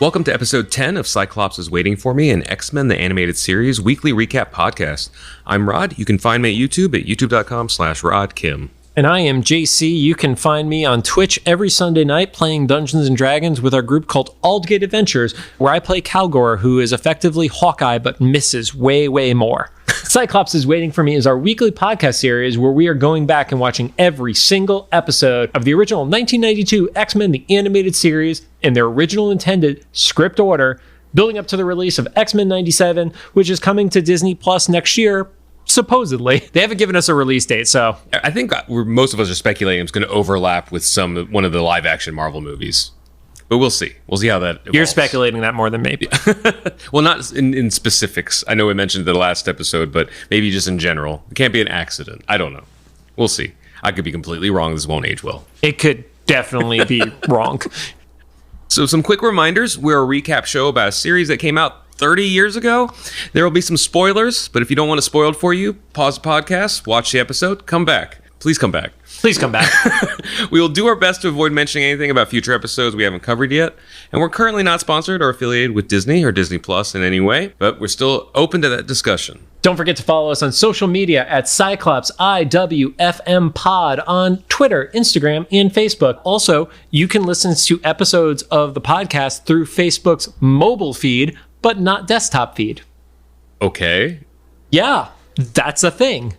Welcome to episode 10 of Cyclops is Waiting for Me, an X-Men the Animated Series weekly recap podcast. I'm Rod. You can find me at YouTube at youtube.com/RodKim. And I am JC. You can find me on Twitch every Sunday night playing Dungeons & Dragons with our group called Aldgate Adventures, where I play Calgor, who is effectively Hawkeye but misses way, way more. Cyclops is Waiting for Me is our weekly podcast series where we are going back and watching every single episode of the original 1992 X-Men the Animated Series in their original intended script order, building up to the release of X-Men 97, which is coming to Disney Plus next year. Supposedly. They haven't given us a release date, so... I think most of us are speculating it's going to overlap with one of the live-action Marvel movies. But we'll see. We'll see how that evolves. You're speculating that more than maybe. Well, not in specifics. I know we mentioned the last episode, but maybe just in general. It can't be an accident. I don't know. We'll see. I could be completely wrong. This won't age well. It could definitely be wrong. So some quick reminders. We're a recap show about a series that came out 30 years ago. There will be some spoilers, but if you don't want it spoiled for you, pause the podcast, watch the episode, come back. Please come back. Please come back. We will do our best to avoid mentioning anything about future episodes we haven't covered yet. And we're currently not sponsored or affiliated with Disney or Disney Plus in any way, but we're still open to that discussion. Don't forget to follow us on social media at Cyclops IWFM Pod on Twitter, Instagram, and Facebook. Also, you can listen to episodes of the podcast through Facebook's mobile feed, but not desktop feed. Okay. Yeah, that's a thing.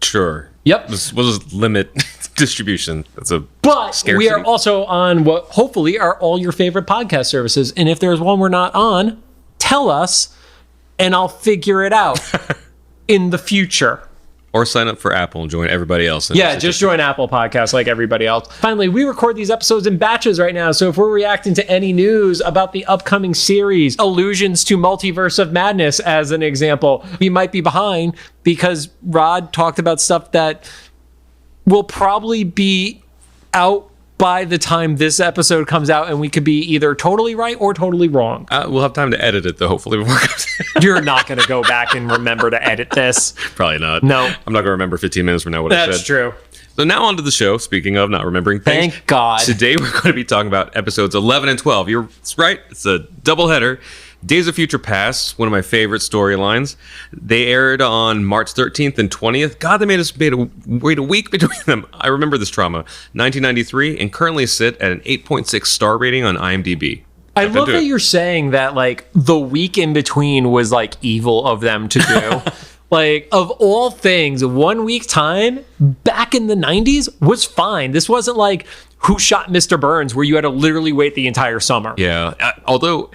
Sure. Yep. We'll just limit distribution. That's a But scarcity. We are also on what hopefully are all your favorite podcast services. And if there's one we're not on, tell us and I'll figure it out in the future. Or sign up for Apple and join everybody else. Yeah, just join Apple Podcasts like everybody else. Finally, we record these episodes in batches right now, so if we're reacting to any news about the upcoming series, allusions to Multiverse of Madness as an example, we might be behind because Rod talked about stuff that will probably be out by the time this episode comes out, and we could be either totally right or totally wrong. We'll have time to edit it, though, hopefully. Before You're not going to go back and remember to edit this. Probably not. No. I'm not going to remember 15 minutes from now what I said. That's true. So now on to the show. Speaking of not remembering things. Thank God. Today we're going to be talking about episodes 11 and 12. You're right. It's a doubleheader. Days of Future Past, one of my favorite storylines. They aired on March 13th and 20th. God, they made us wait a week between them. I remember this trauma. 1993, and currently sit at an 8.6 star rating on IMDb. I love that you're saying that, like, the week in between was, like, evil of them to do. Like, of all things, 1 week time back in the 90s was fine. This wasn't like Who Shot Mr. Burns, where you had to literally wait the entire summer. Yeah, although...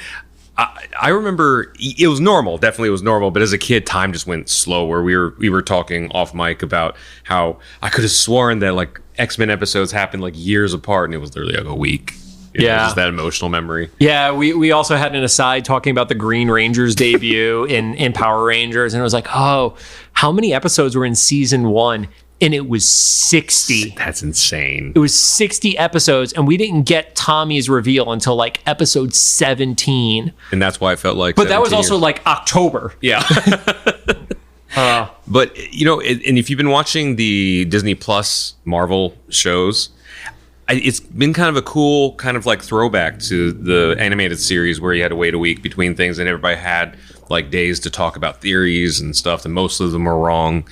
I remember it was normal. Definitely it was normal. But as a kid, time just went slower. We were talking off mic about how I could have sworn that like X-Men episodes happened like years apart, and it was literally like a week. It was just that emotional memory. Yeah, we also had an aside talking about the Green Ranger's debut in Power Rangers, and it was like, oh, how many episodes were in season 1? And it was 60. That's insane. It was 60 episodes, and we didn't get Tommy's reveal until like episode 17. And that's why I felt like. But that was also like October. Yeah. But you know, and if you've been watching the Disney Plus Marvel shows, it's been kind of a cool kind of like throwback to the animated series where you had to wait a week between things, and everybody had like days to talk about theories and stuff, and most of them were wrong.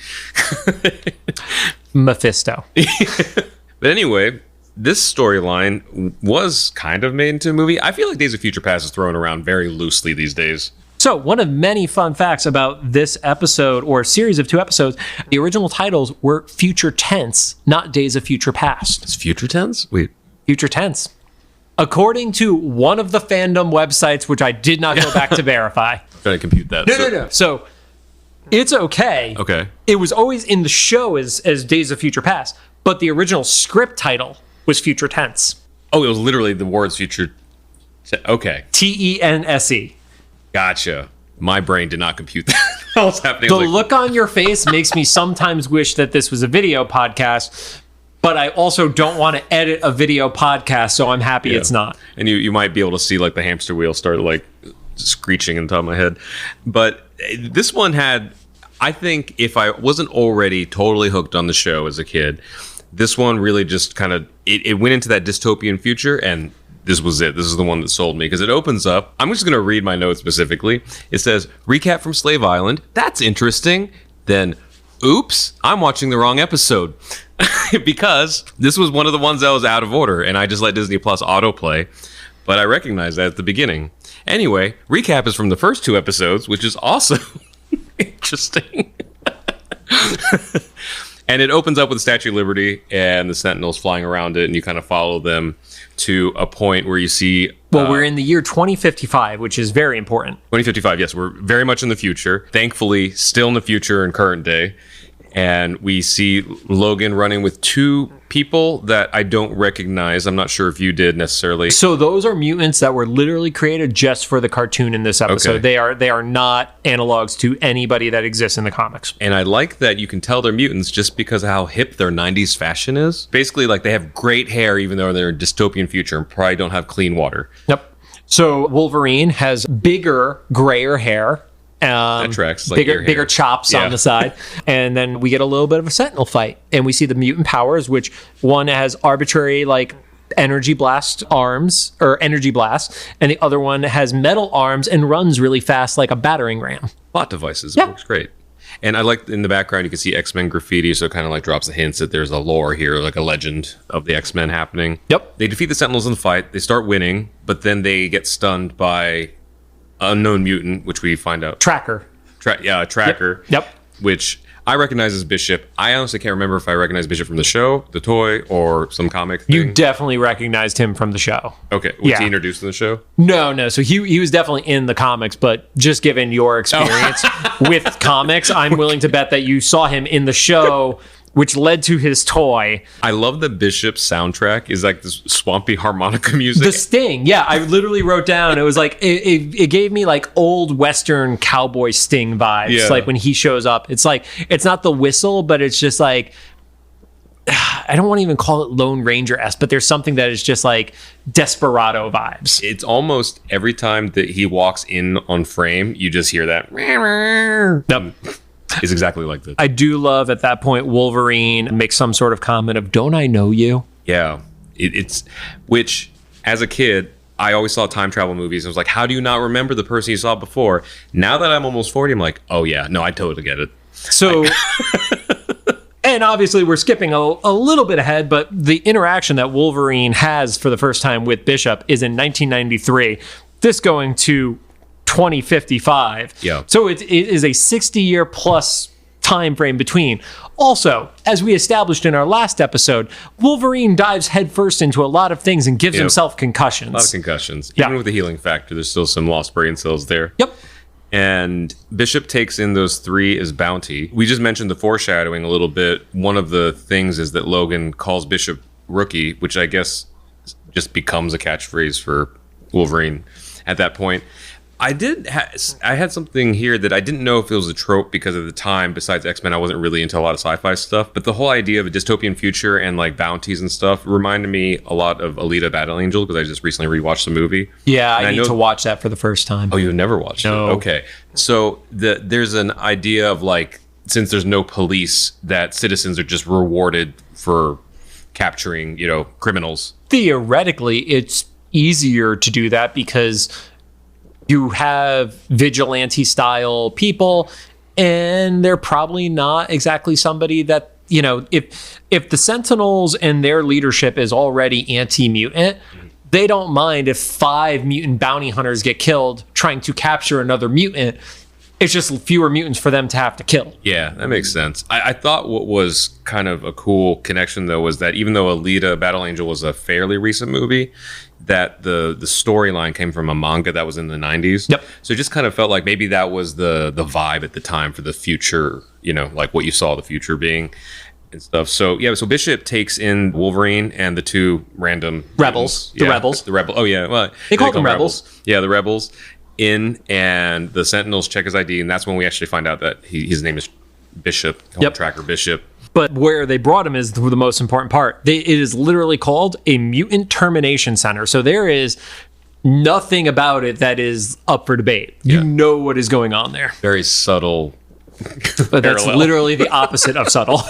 Mephisto. But anyway, this storyline was kind of made into a movie. I feel like Days of Future Past is thrown around very loosely these days. So, one of many fun facts about this episode, or series of 2 episodes, the original titles were future tense, not Days of Future Past. It's future tense? Wait. Future tense. According to one of the fandom websites, which I did not go back to verify. I'm trying to compute that. No. So, it's okay. Okay. It was always in the show as Days of Future Past, but the original script title was future tense. Oh, it was literally the words future. Okay. TENSE. Gotcha. My brain did not compute that. What was happening? The look on your face makes me sometimes wish that this was a video podcast, but I also don't want to edit a video podcast, so I'm happy it's not. And you might be able to see like the hamster wheel start like screeching on top of my head. But this one had, I think if I wasn't already totally hooked on the show as a kid, this one really just kind of, it went into that dystopian future, and this was it. This is the one that sold me, because it opens up. I'm just going to read my notes specifically. It says, recap from Slave Island. That's interesting. Then, oops, I'm watching the wrong episode. Because this was one of the ones that was out of order, and I just let Disney Plus autoplay. But I recognized that at the beginning. Anyway, recap is from the first 2 episodes, which is also interesting. And it opens up with the Statue of Liberty and the Sentinels flying around it, and you kind of follow them to a point where you see... Well, we're in the year 2055, which is very important. 2055, yes. We're very much in the future. Thankfully, still in the future in current day. And we see Logan running with 2 people that I don't recognize. I'm not sure if you did necessarily. So those are mutants that were literally created just for the cartoon in this episode. Okay. They are not analogs to anybody that exists in the comics. And I like that you can tell they're mutants just because of how hip their 90s fashion is. Basically, like, they have great hair even though they're in a dystopian future and probably don't have clean water. Yep. So Wolverine has bigger, grayer hair. That tracks. Like bigger chops on the side. And then we get a little bit of a Sentinel fight. And we see the mutant powers, which one has arbitrary, like, energy blast arms, or energy blast, and the other one has metal arms and runs really fast like a battering ram. Plot devices. It works great. And I like in the background, you can see X-Men graffiti, so it kind of like drops the hints that there's a lore here, like a legend of the X-Men happening. Yep. They defeat the Sentinels in the fight. They start winning, but then they get stunned by unknown mutant, which we find out. Tracker. Tracker. Yep. Which I recognize as Bishop. I honestly can't remember if I recognize Bishop from the show, the toy, or some comic thing. You definitely recognized him from the show. Okay. Was he introduced in the show? No. So he was definitely in the comics, but just given your experience with comics, I'm willing to bet that you saw him in the show, which led to his toy. I love the Bishop soundtrack is like this swampy harmonica music. The Sting, yeah, I literally wrote down, it was like, it gave me like old Western cowboy Sting vibes, like when he shows up. It's like, it's not the whistle, but it's just like, I don't want to even call it Lone Ranger-esque, but there's something that is just like Desperado vibes. It's almost every time that he walks in on frame, you just hear that. Yep. Is exactly like that. I do love at that point Wolverine makes some sort of comment of, don't I know you? Yeah. It's which, as a kid, I always saw time travel movies. I was like, how do you not remember the person you saw before? Now that I'm almost 40, I'm like, oh yeah, no, I totally get it. So, and obviously we're skipping a little bit ahead, but the interaction that Wolverine has for the first time with Bishop is in 1993. This going to 2055. Yeah. So it is a 60-year plus time frame between. Also, as we established in our last episode, Wolverine dives headfirst into a lot of things and gives himself concussions. A lot of concussions. Even with the healing factor, there's still some lost brain cells there. Yep. And Bishop takes in those 3 as bounty. We just mentioned the foreshadowing a little bit. One of the things is that Logan calls Bishop Rookie, which I guess just becomes a catchphrase for Wolverine at that point. I had something here that I didn't know if it was a trope because at the time, besides X-Men, I wasn't really into a lot of sci-fi stuff. But the whole idea of a dystopian future and like bounties and stuff reminded me a lot of Alita Battle Angel, because I just recently rewatched the movie. Yeah, I need to watch that for the first time. Oh, you've never watched it? Okay. So there's an idea of like, since there's no police, that citizens are just rewarded for capturing, criminals. Theoretically, it's easier to do that because you have vigilante-style people, and they're probably not exactly somebody that, if the Sentinels and their leadership is already anti-mutant, they don't mind if 5 mutant bounty hunters get killed trying to capture another mutant. It's just fewer mutants for them to have to kill. Yeah, that makes sense. I thought what was kind of a cool connection, though, was that even though Alita Battle Angel was a fairly recent movie, that the storyline came from a manga that was in the 90s. Yep. So it just kind of felt like maybe that was the vibe at the time for the future, like what you saw the future being and stuff. So, yeah, so Bishop takes in Wolverine and the 2 random... Rebels. Mutants. The Rebels. The Rebel. Oh, yeah. Well, they call them Rebels. Yeah, the Rebels. In, and the Sentinels check his ID, and that's when we actually find out that his name is Bishop. Tracker Bishop. But where they brought him is the most important part. It is literally called a Mutant Termination Center. So there is nothing about it that is up for debate. You know what is going on there. Very subtle. But that's literally the opposite of subtle.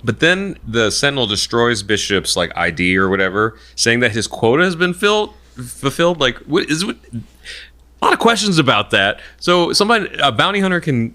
But then the Sentinel destroys Bishop's like ID or whatever, saying that his quota has been fulfilled. Like, what is it? A lot of questions about that. So a bounty hunter can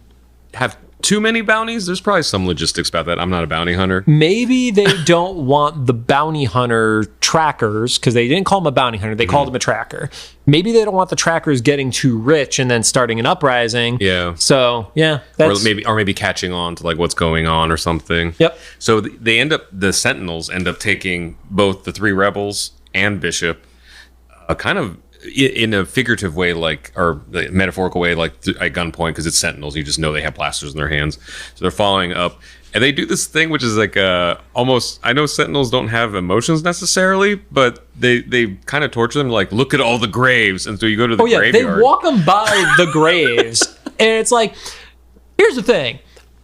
have too many bounties. There's probably some logistics about that. I'm not a bounty hunter. Maybe they don't want the bounty hunter trackers, because they didn't call him a bounty hunter. They called him a tracker. Maybe they don't want the trackers getting too rich and then starting an uprising. Yeah. So, yeah. Or maybe catching on to like what's going on or something. Yep. So the Sentinels end up taking both the 3 rebels and Bishop, kind of in a figurative way, like, or the metaphorical way, like at gunpoint, because it's Sentinels. You just know they have blasters in their hands. So they're following up. And they do this thing, which is like almost, I know Sentinels don't have emotions necessarily, but they kind of torture them, like, look at all the graves. And so you go to the graveyard. They walk them by the graves. And it's like, here's the thing.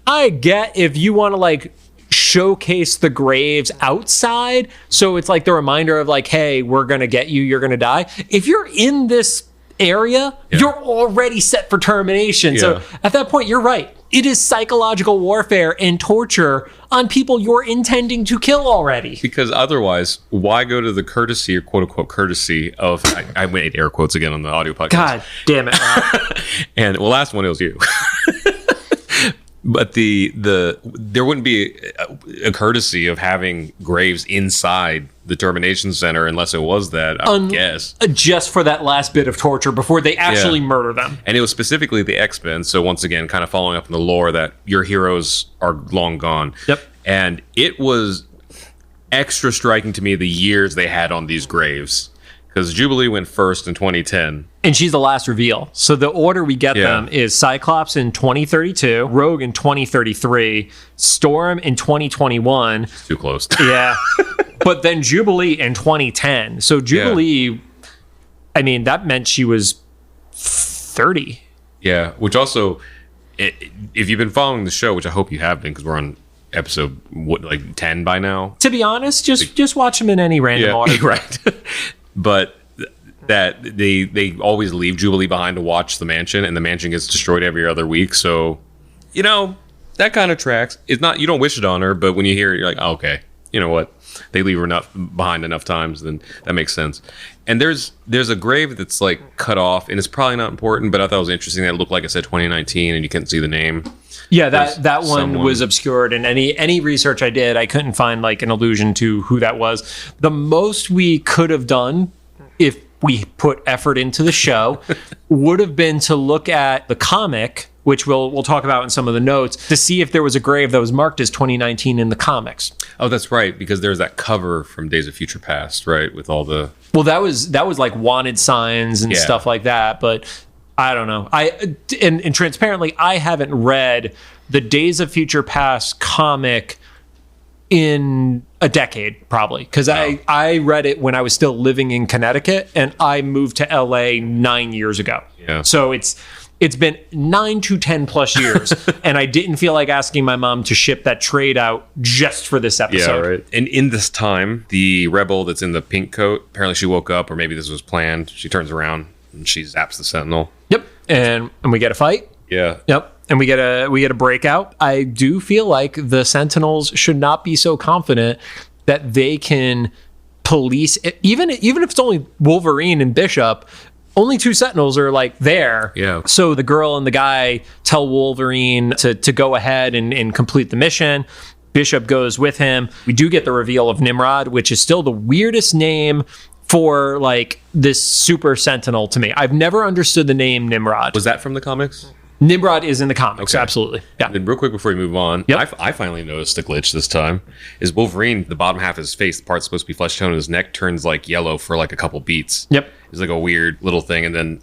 I get if you want to, like, showcase the graves outside, so it's like the reminder of like, hey, we're gonna get you, you're gonna die. If you're in this area, you're already set for termination. So at that point, you're right. It is psychological warfare and torture on people you're intending to kill already. Because otherwise, why go to the courtesy, or quote unquote courtesy of, I made air quotes again on the audio podcast. God damn it. And well, last one, it was you. But there wouldn't be a courtesy of having graves inside the termination center unless it was that, I guess. Just for that last bit of torture before they actually murder them. And it was specifically the X-Men. So once again, kind of following up in the lore that your heroes are long gone. Yep. And it was extra striking to me the years they had on these graves. Because Jubilee went first in 2010. And she's the last reveal. So the order we get them is Cyclops in 2032, Rogue in 2033, Storm in 2021. Too close. Yeah. But then Jubilee in 2010. So Jubilee, I mean, that meant she was 30. Yeah, which also, if you've been following the show, which I hope you have been, because we're on episode, 10 by now? To be honest, just watch them in any random order. Right. But that they always leave Jubilee behind to watch the mansion, and the mansion gets destroyed every other week. So, that kind of tracks. It's not, you don't wish it on her, but when you hear it, you're like, oh, okay, you know what? They leave her behind enough times, then that makes sense. And there's a grave that's like cut off, and it's probably not important, but I thought it was interesting that it looked like it said 2019, and you couldn't see the name. Yeah, that one was obscured, and any research I did, I couldn't find like an allusion to who that was. The most we could have done, if we put effort into the show, would have been to look at the comic, which we'll talk about in some of the notes, to see if there was a grave that was marked as 2019 in the comics. Oh, that's right, because there's that cover from Days of Future Past, right, with all the... Well, that was like wanted signs and stuff like that, but I don't know. And transparently, I haven't read the Days of Future Past comic in a decade, probably, because I read it when I was still living in Connecticut, and I moved to LA 9 years ago. Yeah. So it's been 9 to 10 plus years, and I didn't feel like asking my mom to ship that trade out just for this episode. Yeah, right. And in this time, the rebel that's in the pink coat, apparently she woke up, or maybe this was planned. She turns around and she zaps the Sentinel. Yep. And we get a fight. Yeah. Yep. And we get a breakout. I do feel like the Sentinels should not be so confident that they can police it. Even if it's only Wolverine and Bishop, only 2 Sentinels are like there. Yeah. So the girl and the guy tell Wolverine to go ahead and complete the mission. Bishop goes with him. We do get the reveal of Nimrod, which is still the weirdest name for like this super Sentinel to me. I've never understood the name Nimrod. Was that from the comics? Nimrod is in the comics, absolutely. Yeah. And then real quick before we move on, I finally noticed the glitch this time. Is Wolverine, the bottom half of his face, the part supposed to be flesh tone, and his neck turns like yellow for like a couple beats. Yep. It's like a weird little thing. And then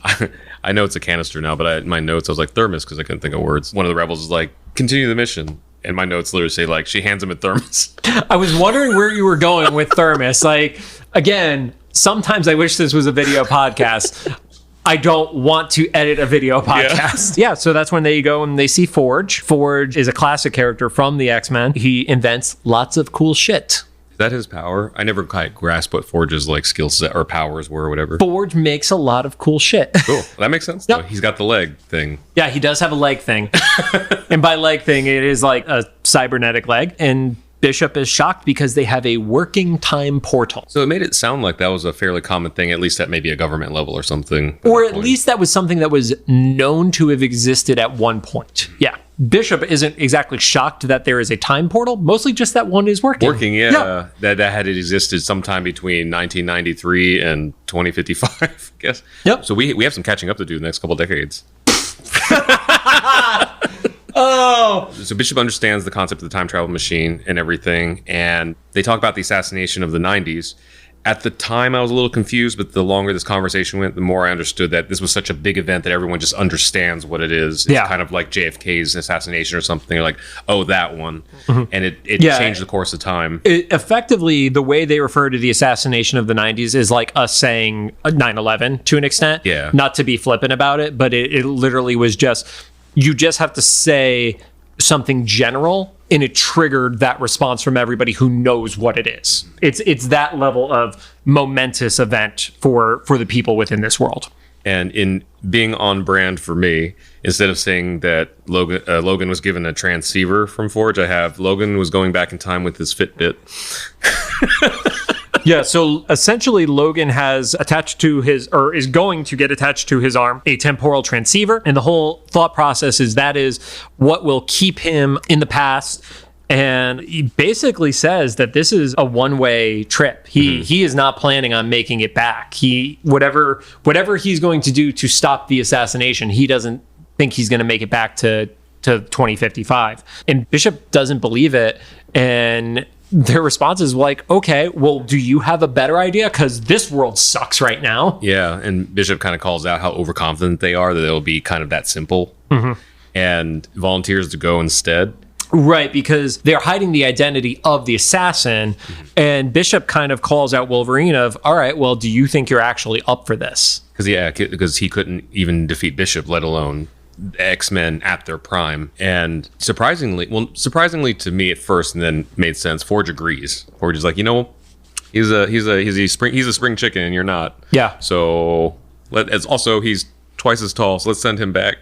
I know it's a canister now, but in my notes I was like thermos because I couldn't think of words. One of the rebels is like, continue the mission. And my notes literally say like, she hands him a thermos. I was wondering where you were going with thermos. Like, again, sometimes I wish this was a video podcast. I don't want to edit a video podcast. Yeah, so that's when they go and they see Forge. Forge is a classic character from the X-Men. He invents lots of cool shit. Is that his power? I never quite grasped what Forge's like skill set or powers were or whatever. Forge makes a lot of cool shit. Cool. Well, that makes sense. Yep. He's got the leg thing. Yeah, he does have a leg thing. And by leg thing, it is like a cybernetic leg. And Bishop is shocked because they have a working time portal. So it made it sound like that was a fairly common thing, at least at maybe a government level or something. Or at least that was something that was known to have existed at one point. Yeah. Bishop isn't exactly shocked that there is a time portal, mostly just that one is working. Yeah. That had existed sometime between 1993 and 2055, I guess. Yep. So we have some catching up to do in the next couple decades. Oh! So Bishop understands the concept of the time travel machine and everything, and they talk about the assassination of the 90s. At the time, I was a little confused, but the longer this conversation went, the more I understood that this was such a big event that everyone just understands what it is. It's kind of like JFK's assassination or something. They're like, oh, that one. Mm-hmm. And it changed the course of time. Effectively, the way they refer to the assassination of the 90s is like us saying 9/11 to an extent. Yeah. Not to be flippant about it, but it literally was just, you just have to say something general, and it triggered that response from everybody who knows what it is. It's that level of momentous event for the people within this world. And in being on brand for me, instead of saying that Logan was given a transceiver from Forge, I have Logan was going back in time with his Fitbit. Yeah, so essentially Logan has attached to his, or is going to get attached to his arm, a temporal transceiver. And the whole thought process is that is what will keep him in the past. And he basically says that this is a one-way trip. He is not planning on making it back. Whatever he's going to do to stop the assassination, he doesn't think he's going to make it back to 2055. And Bishop doesn't believe it. And their response is like, okay, well, do you have a better idea? Because this world sucks right now. Yeah, and Bishop kind of calls out how overconfident they are that it'll be kind of that simple, and volunteers to go instead. Right, because they're hiding the identity of the assassin, and Bishop kind of calls out Wolverine of, all right, well, do you think you're actually up for this? Because he couldn't even defeat Bishop, let alone X-Men at their prime. And surprisingly to me at first, and then made sense, Forge agrees. Forge is like, he's a spring chicken and you're not. Yeah. So he's twice as tall, so let's send him back.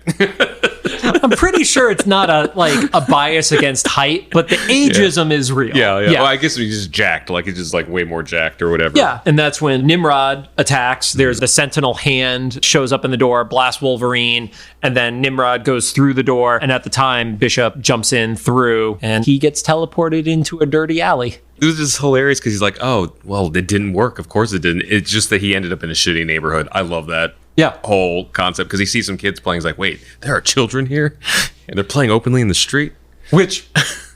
I'm pretty sure it's not a bias against height, but the ageism is real. Yeah. Well, I guess he's just jacked, like he's just like way more jacked or whatever. Yeah, and that's when Nimrod attacks. There's the Sentinel hand shows up in the door, blasts Wolverine, and then Nimrod goes through the door. And at the time, Bishop jumps in through, and he gets teleported into a dirty alley. It was just hilarious because he's like, oh, well, it didn't work. Of course it didn't. It's just that he ended up in a shitty neighborhood. I love that. Yeah. Whole concept, because he sees some kids playing. He's like, wait, there are children here and they're playing openly in the street. Which,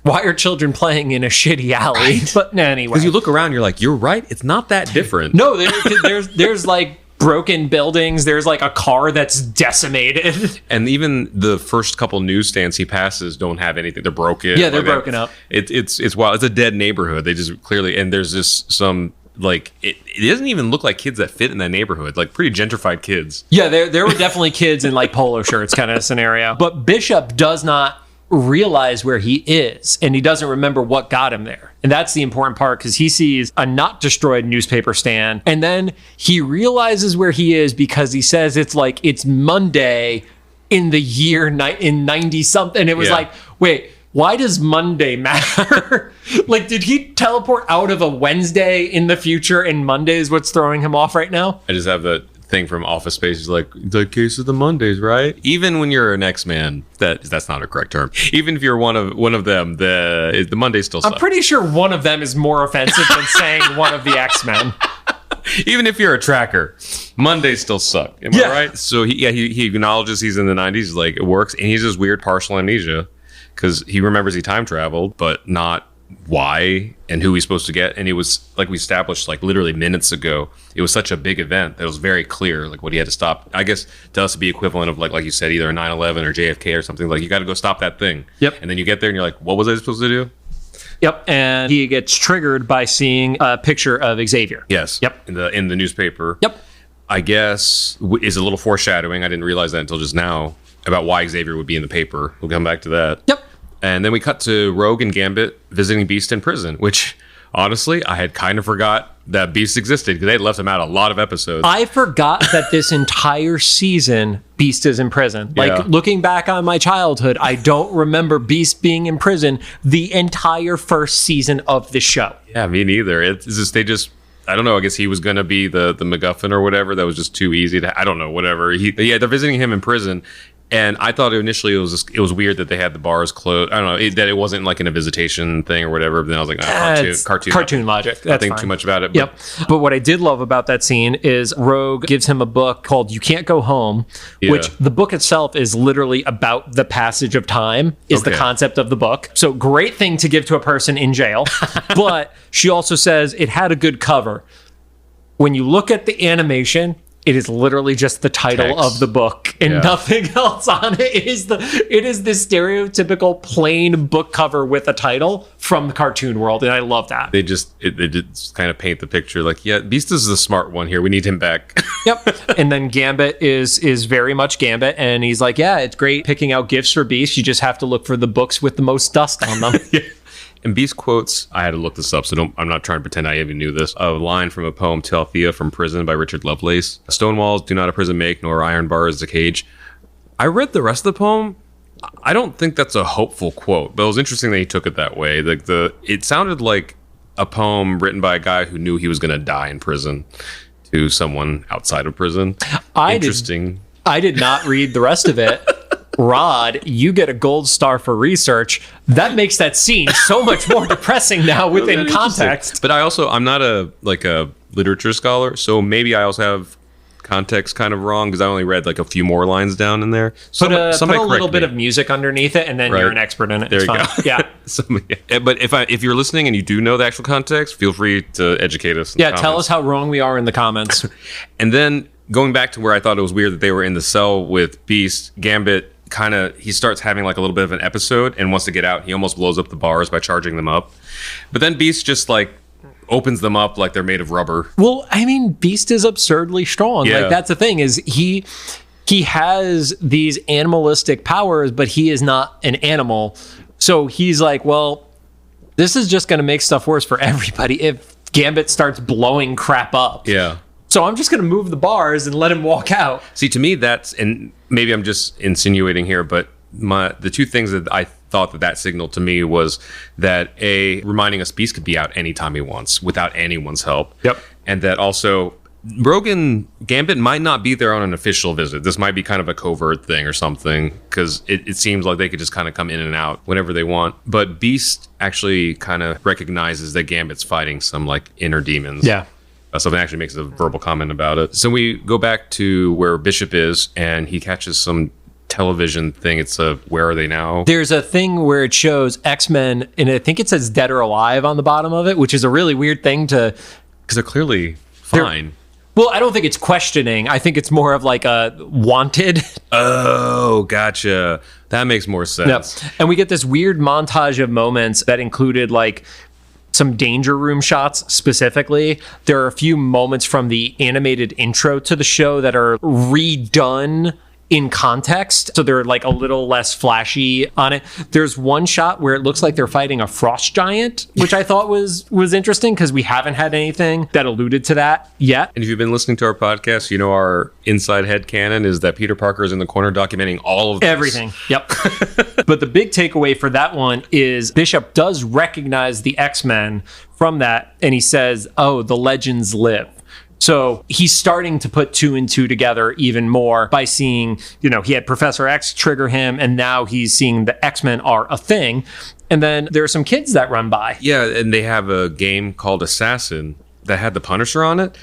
why are children playing in a shitty alley? Right. But anyway, because you look around, you're like, you're right, it's not that different. No, there's like broken buildings. There's like a car that's decimated. And even the first couple newsstands he passes don't have anything. They're broken. Yeah, they're broken up. It's wild. It's a dead neighborhood. They just clearly, and there's just some, like, it doesn't even look like kids that fit in that neighborhood, like pretty gentrified kids. Yeah, there were definitely kids in like polo shirts kind of scenario. But Bishop does not realize where he is, and he doesn't remember what got him there. And that's the important part, because he sees a not destroyed newspaper stand, and then he realizes where he is because he says it's Monday in the year in 90 something. And it was like, wait, why does Monday matter? Like, did he teleport out of a Wednesday in the future and Monday is what's throwing him off right now? I just have that thing from Office Space. He's like, the case of the Mondays, right? Even when you're an X-Man, that's not a correct term. Even if you're one of them, the Mondays still suck. I'm pretty sure one of them is more offensive than saying one of the X-Men. Even if you're a tracker, Mondays still suck. Am I right? So he acknowledges he's in the 90s, like it works, and he's just weird partial amnesia. Because he remembers he time traveled, but not why and who he's supposed to get. And it was, like we established, like literally minutes ago, it was such a big event that it was very clear, like what he had to stop. I guess to us, it'd be equivalent of like you said, either a 9/11 or JFK or something. Like, you got to go stop that thing. Yep. And then you get there and you're like, what was I supposed to do? Yep. And he gets triggered by seeing a picture of Xavier. Yes. Yep. In the newspaper. Yep. I guess is a little foreshadowing. I didn't realize that until just now about why Xavier would be in the paper. We'll come back to that. Yep. And then we cut to Rogue and Gambit visiting Beast in prison, which, honestly, I had kind of forgot that Beast existed because they had left him out a lot of episodes. I forgot that this entire season, Beast is in prison. Yeah. Like, looking back on my childhood, I don't remember Beast being in prison the entire first season of the show. Yeah, me neither. It's just, I don't know. I guess he was going to be the MacGuffin or whatever. That was just too easy to, I don't know, whatever. They're visiting him in prison. And I thought initially it was weird that they had the bars closed. I don't know, that it wasn't like in a visitation thing or whatever. But then I was like, cartoon logic. I think too much about it. Yep. But what I did love about that scene is Rogue gives him a book called You Can't Go Home, which the book itself is literally about the passage of time, is the concept of the book. So great thing to give to a person in jail. But she also says it had a good cover. When you look at the animation, it is literally just the title of the book and nothing else on it. It is the stereotypical plain book cover with a title from the cartoon world, and I love that. They just kind of paint the picture like, yeah, Beast is the smart one here. We need him back. Yep. And then Gambit is very much Gambit, and he's like, yeah, it's great picking out gifts for Beast. You just have to look for the books with the most dust on them. And Beast quotes, I had to look this up, so I'm not trying to pretend I even knew this. A line from a poem, To Althea from Prison by Richard Lovelace. Stone walls do not a prison make, nor iron bars a cage. I read the rest of the poem. I don't think that's a hopeful quote, but it was interesting that he took it that way. It sounded like a poem written by a guy who knew he was going to die in prison to someone outside of prison. Interesting. I did not read the rest of it. Rod, you get a gold star for research. That makes that scene so much more depressing now within context. But I'm not a literature scholar, so maybe I also have context kind of wrong because I only read like a few more lines down in there. Put a little bit of music underneath it, and then you're an expert in it. There you go. Yeah. But if you're listening and you do know the actual context, feel free to educate us. Tell us how wrong we are in the comments. And then going back to where I thought it was weird that they were in the cell with Beast, Gambit he starts having like a little bit of an episode and wants to get out. He almost blows up the bars by charging them up. But then Beast just like opens them up like they're made of rubber. Well, I mean, Beast is absurdly strong. Yeah. Like, that's the thing, is he has these animalistic powers, but he is not an animal. So he's like, well, this is just going to make stuff worse for everybody if Gambit starts blowing crap up. Yeah. So I'm just going to move the bars and let him walk out. See, to me, and maybe I'm just insinuating here, but the two things that I thought that signaled to me was that reminding us Beast could be out anytime he wants without anyone's help. Yep. And that also Gambit might not be there on an official visit. This might be kind of a covert thing or something, because it seems like they could just kind of come in and out whenever they want. But Beast actually kind of recognizes that Gambit's fighting some like inner demons. Yeah. Something actually makes a verbal comment about it. So we go back to where Bishop is, and he catches some television thing. It's Where Are They Now? There's a thing where it shows X-Men, and I think it says Dead or Alive on the bottom of it, which is a really weird thing to... Because they're clearly fine. Well, I don't think it's questioning. I think it's more of like a wanted. Oh, gotcha. That makes more sense. Yep. And we get this weird montage of moments that included like some danger room shots specifically. There are a few moments from the animated intro to the show that are redone in context, so they're like a little less flashy on it. There's one shot where it looks like they're fighting a frost giant, which I thought was interesting because we haven't had anything that alluded to that yet. And if you've been listening to our podcast, you know our inside headcanon is that Peter Parker is in the corner documenting all of this. Everything. Yep. But the big takeaway for that one is Bishop does recognize the X-Men from that, and he says, oh, the legends live. So he's starting to put two and two together even more by seeing, he had Professor X trigger him, and now he's seeing the X-Men are a thing. And then there are some kids that run by. Yeah, and they have a game called Assassin that had the Punisher on it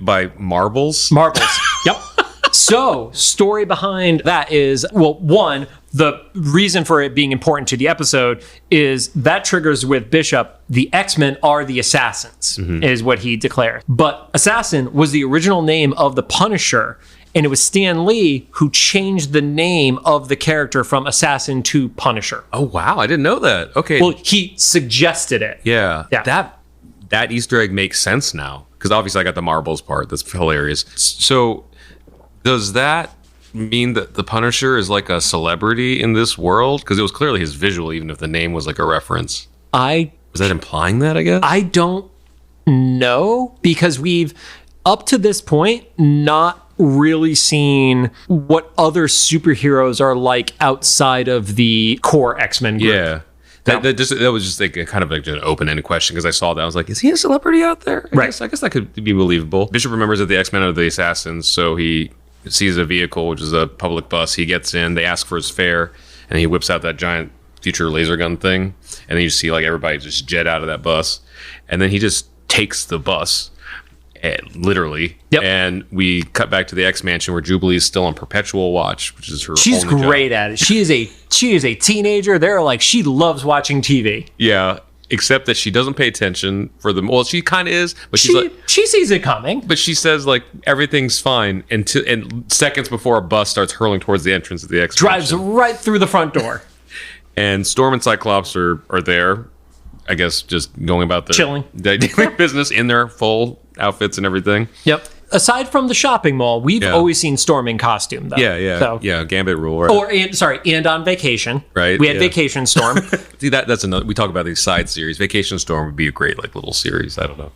by Marbles. Yep. So, story behind that is, well, one, the reason for it being important to the episode is that triggers with Bishop, the X-Men are the assassins, is what he declared. But Assassin was the original name of the Punisher, and it was Stan Lee who changed the name of the character from Assassin to Punisher. Oh, wow. I didn't know that. Okay. Well, he suggested it. Yeah. That Easter egg makes sense now, because obviously I got the Marbles part. That's hilarious. So does that mean that the Punisher is like a celebrity in this world? Because it was clearly his visual, even if the name was like a reference. Was that implying that, I guess? I don't know, because we've, up to this point, not really seen what other superheroes are like outside of the core X-Men group. Yeah. That was just like a kind of like an open-ended question because I saw that. I was like, is he a celebrity out there? I guess that could be believable. Bishop remembers that the X-Men are the assassins, so he sees a vehicle, which is a public bus. He gets in, they ask for his fare, and he whips out that giant future laser gun thing. And then you see like everybody just jet out of that bus. And then he just takes the bus. Literally. Yep. And we cut back to the X Mansion where Jubilee is still on perpetual watch, which is her She's only great job. at it. She is a teenager. They're like, she loves watching TV. Yeah. Except that she doesn't pay attention for them. Well, she kind of is, but she's like, she sees it coming. but she says like everything's fine and seconds before a bus starts hurling towards the entrance of the X Drives right through the front door. And Storm and Cyclops are there, I guess, just going about their daily business in their full outfits and everything. Yep. Aside from the shopping mall, we've always seen Storm in costume, though. Yeah, Gambit rule. Right? And on vacation. Right. We had Vacation Storm. See, that's another. We talk about these side series. Vacation Storm would be a great like little series. I don't know.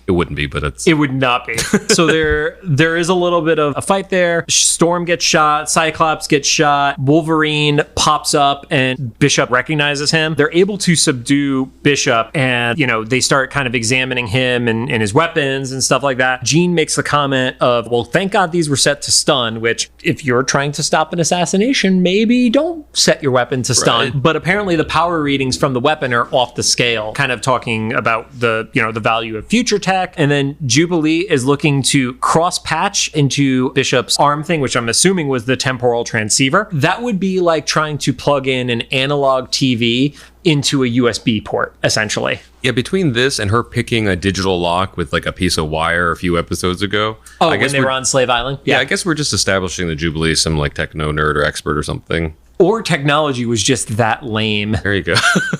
It wouldn't be, but it would not be. So there is a little bit of a fight there. Storm gets shot. Cyclops gets shot. Wolverine pops up and Bishop recognizes him. They're able to subdue Bishop and, they start kind of examining him and his weapons and stuff like that. Jean makes the comment of, well, thank God these were set to stun, which if you're trying to stop an assassination, maybe don't set your weapon to stun. Right. But apparently the power readings from the weapon are off the scale, kind of talking about the value of future tech. And then Jubilee is looking to cross-patch into Bishop's arm thing, which I'm assuming was the temporal transceiver. That would be like trying to plug in an analog TV into a USB port, essentially. Yeah, between this and her picking a digital lock with like a piece of wire a few episodes ago. Oh, I guess when they were on Slave Island? Yeah, I guess we're just establishing that Jubilee is some like techno nerd or expert or something. Or technology was just that lame. There you go.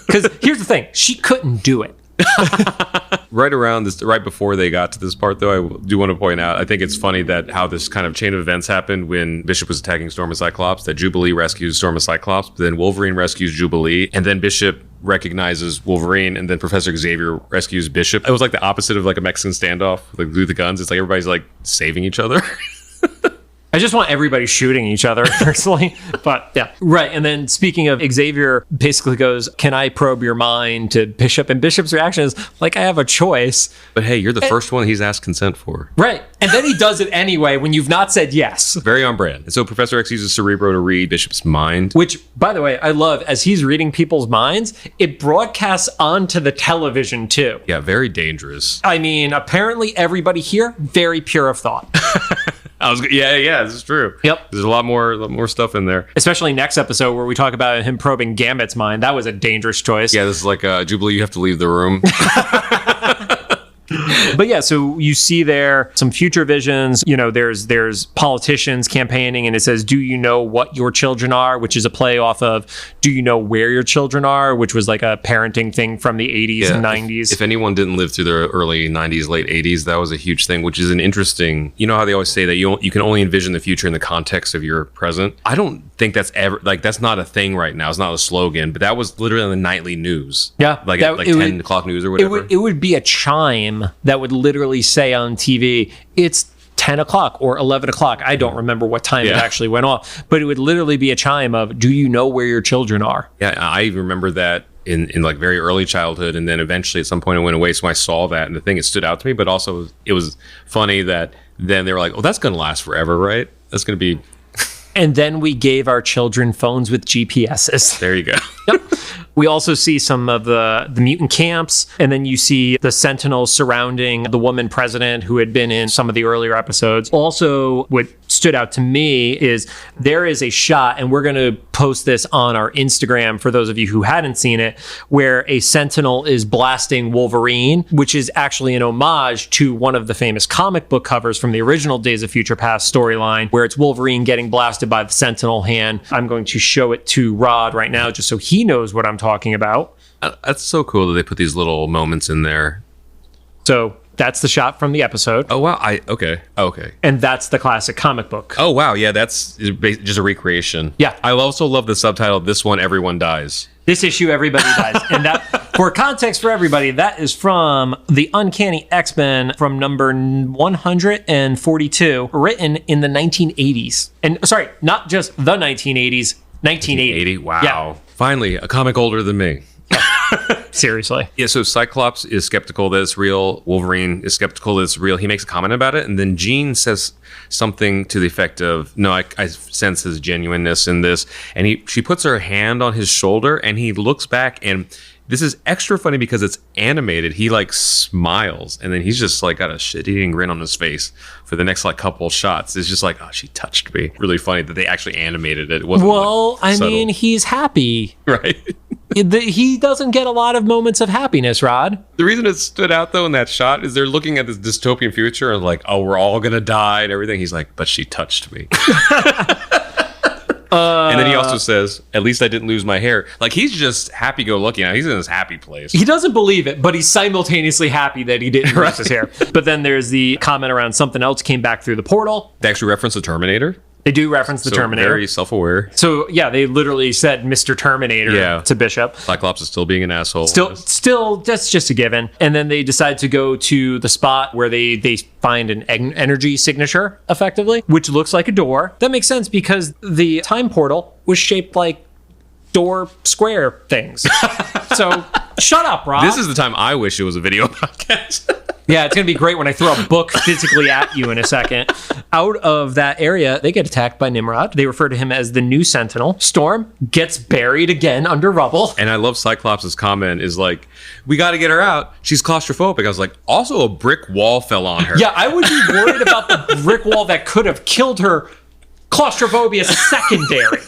Because here's the thing, she couldn't do it. Right before they got to this part, though, I do want to point out, I think it's funny that how this kind of chain of events happened when Bishop was attacking Storm and Cyclops, that Jubilee rescues Storm and Cyclops, but then Wolverine rescues Jubilee, and then Bishop recognizes Wolverine, and then Professor Xavier rescues Bishop. It was like the opposite of like a Mexican standoff, like through the guns. It's like everybody's like saving each other. I just want everybody shooting each other, personally. But yeah. Right. And then speaking of, Xavier basically goes, can I probe your mind to Bishop? And Bishop's reaction is like, I have a choice. But hey, you're the first one he's asked consent for. Right. And then he does it anyway when you've not said yes. Very on brand. And so Professor X uses Cerebro to read Bishop's mind. Which, by the way, I love. As he's reading people's minds, it broadcasts onto the television too. Yeah, very dangerous. I mean, apparently everybody here, very pure of thought. Yeah, this is true. Yep. There's a lot more stuff in there. Especially next episode where we talk about him probing Gambit's mind. That was a dangerous choice. Yeah, this is like, Jubilee, you have to leave the room. But yeah, so you see there some future visions. There's politicians campaigning, and it says, do you know what your children are? Which is a play off of, do you know where your children are? Which was like a parenting thing from the 80s and 90s. If anyone didn't live through the early 90s, late 80s, that was a huge thing, which is an interesting, you know how they always say that you can only envision the future in the context of your present? I don't think that's ever, like, that's not a thing right now. It's not a slogan, but that was literally on the nightly news. Yeah. Like 10 o'clock news or whatever. It would be a chime that would literally say on TV, it's 10 o'clock or 11 o'clock. I don't remember what time it actually went off, but it would literally be a chime of, do you know where your children are? Yeah, I remember that in like very early childhood, and then eventually at some point it went away, so I saw that, and the thing, it stood out to me, but also it was funny that then they were like, oh, that's going to last forever, right? That's going to be... And then we gave our children phones with GPSs. There you go. Yep. We also see some of the mutant camps, and then you see the Sentinels surrounding the woman president who had been in some of the earlier episodes. Also, what stood out to me is there is a shot, and we're going to post this on our Instagram for those of you who hadn't seen it, where a Sentinel is blasting Wolverine, which is actually an homage to one of the famous comic book covers from the original Days of Future Past storyline, where it's Wolverine getting blasted by the Sentinel hand. I'm going to show it to Rod right now just so he knows what I'm talking about. That's so cool that they put these little moments in there. So that's the shot from the episode. Oh, wow. Okay. And that's the classic comic book. Oh, wow. Yeah, that's just a recreation. Yeah. I also love the subtitle, This One, Everyone Dies. This issue, everybody dies. And that, For context for everybody, that is from the Uncanny X-Men from number 142, written in the 1980s. And sorry, not just the 1980s, 1980. Wow. Yeah. Finally, a comic older than me. Seriously. Yeah, so Cyclops is skeptical that it's real. Wolverine is skeptical that it's real. He makes a comment about it, and then Jean says something to the effect of, no, I sense his genuineness in this. And she puts her hand on his shoulder, and he looks back, and this is extra funny because it's animated. He like smiles, and then he's just like got a shit-eating grin on his face for the next like couple shots. It's just like, oh, she touched me. Really funny that they actually animated it. It wasn't mean, he's happy. Right. He doesn't get a lot of moments of happiness, Rod. The reason it stood out, though, in that shot is they're looking at this dystopian future and like, oh, we're all going to die and everything. He's like, but she touched me. And then he also says, at least I didn't lose my hair. Like, he's just happy-go-lucky now. He's in his happy place. He doesn't believe it, but he's simultaneously happy that he didn't lose his hair. But then there's the comment around something else came back through the portal. They actually reference the Terminator. They do reference the Terminator. Very self-aware. So, yeah, they literally said Mr. Terminator to Bishop. Cyclops is still being an asshole. Still, that's just a given. And then they decide to go to the spot where they find an energy signature, effectively, which looks like a door. That makes sense because the time portal was shaped like door square things. So, shut up, Rob. This is the time I wish it was a video podcast. Yeah, it's going to be great when I throw a book physically at you in a second. Out of that area, they get attacked by Nimrod. They refer to him as the new Sentinel. Storm gets buried again under rubble. And I love Cyclops' comment is like, we got to get her out. She's claustrophobic. I was like, also a brick wall fell on her. Yeah, I would be worried about the brick wall that could have killed her. Claustrophobia secondary.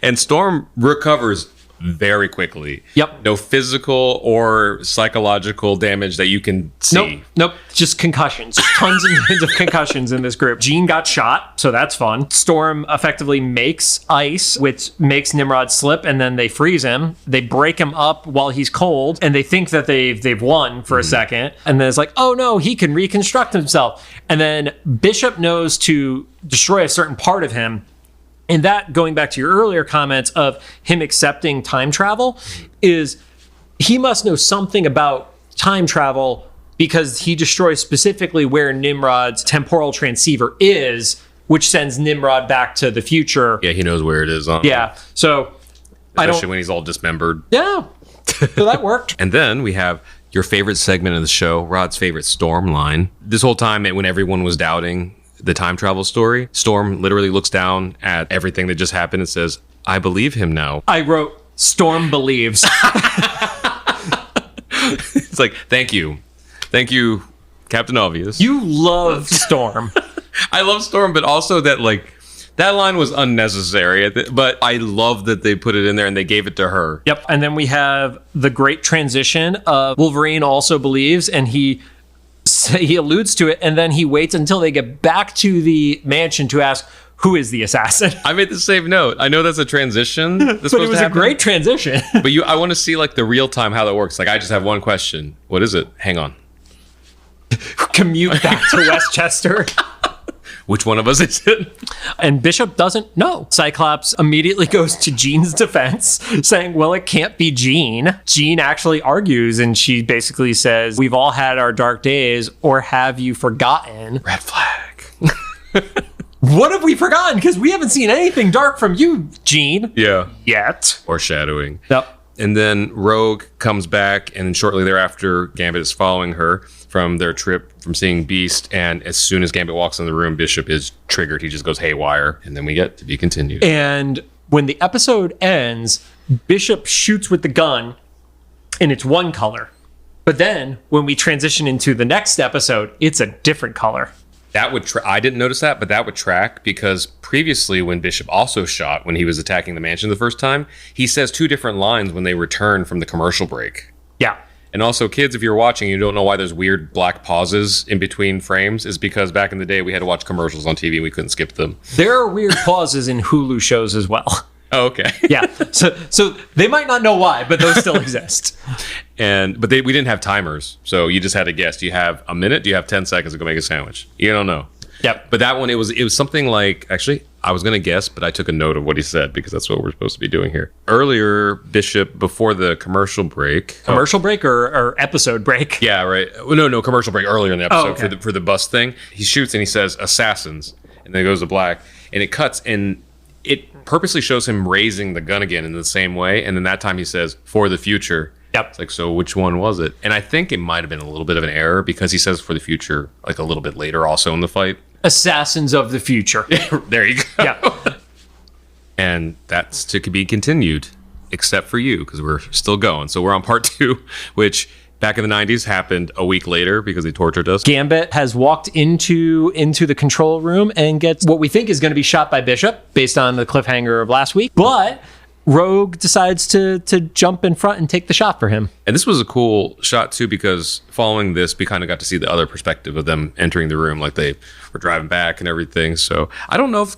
And Storm recovers very quickly. Yep. No physical or psychological damage that you can see. Nope. Just concussions. Tons and tons of concussions in this group. Jean got shot, so that's fun. Storm effectively makes ice, which makes Nimrod slip, and then they freeze him. They break him up while he's cold, and they think that they've won for a second. And then it's like, oh no, he can reconstruct himself. And then Bishop knows to destroy a certain part of him. And that, going back to your earlier comments of him accepting time travel, is he must know something about time travel because he destroys specifically where Nimrod's temporal transceiver is, which sends Nimrod back to the future. Yeah, he knows where it is. Yeah, so especially when he's all dismembered. Yeah, so that worked. And then we have your favorite segment of the show, Rod's favorite Storm line. This whole time, when everyone was doubting the time travel story, Storm literally looks down at everything that just happened and says, I believe him now. I wrote, Storm believes. It's like, thank you, Captain Obvious. You love Storm. I love Storm, but also that line was unnecessary, but I love that they put it in there and they gave it to her. Yep. And then we have the great transition of Wolverine also believes, and he alludes to it, and then he waits until they get back to the mansion to ask, who is the assassin? I made the same note. I know that's a transition. But it was a great transition. But I want to see the real time how that works. I just have one question. What is it? Hang on. Commute back to Westchester. Which one of us is it? And Bishop doesn't know. Cyclops immediately goes to Jean's defense, saying, well, it can't be Jean. Jean actually argues, and she basically says, we've all had our dark days, or have you forgotten? Red flag. What have we forgotten? Because we haven't seen anything dark from you, Jean. Yeah. Yet. Foreshadowing. Yep. And then Rogue comes back, and shortly thereafter, Gambit is following her from their trip from seeing Beast. And as soon as Gambit walks in the room, Bishop is triggered. He just goes haywire. And then we get to be continued. And when the episode ends, Bishop shoots with the gun, and it's one color. But then when we transition into the next episode, it's a different color. That would I didn't notice that, but that would track because previously when Bishop also shot when he was attacking the mansion the first time, he says two different lines when they return from the commercial break. Yeah. And also, kids, if you're watching, you don't know why there's weird black pauses in between frames, is because back in the day we had to watch commercials on TV and we couldn't skip them. There are weird pauses in Hulu shows as well. Oh, okay. Yeah. So they might not know why, but those still exist. But we didn't have timers, so you just had to guess. Do you have a minute? Do you have 10 seconds to go make a sandwich? You don't know. Yep. But that one, it was something like, actually, I was going to guess, but I took a note of what he said because that's what we're supposed to be doing here. Earlier, Bishop, before the commercial break. Commercial break or episode break? Yeah, right. No, commercial break earlier in the episode okay. for the bus thing. He shoots and he says, assassins. And then it goes to black. And it cuts and it purposely shows him raising the gun again in the same way. And then that time he says, for the future. Yep. It's like, so which one was it? And I think it might have been a little bit of an error because he says for the future, like a little bit later also in the fight. Assassins of the future. There you go. Yeah. And that's to be continued, except for you, because we're still going. So we're on part 2, which back in the 90s happened a week later because they tortured us. Gambit has walked into the control room and gets what we think is going to be shot by Bishop based on the cliffhanger of last week. But Rogue decides to jump in front and take the shot for him. And this was a cool shot, too, because following this, we kind of got to see the other perspective of them entering the room, like they were driving back and everything. So I don't know if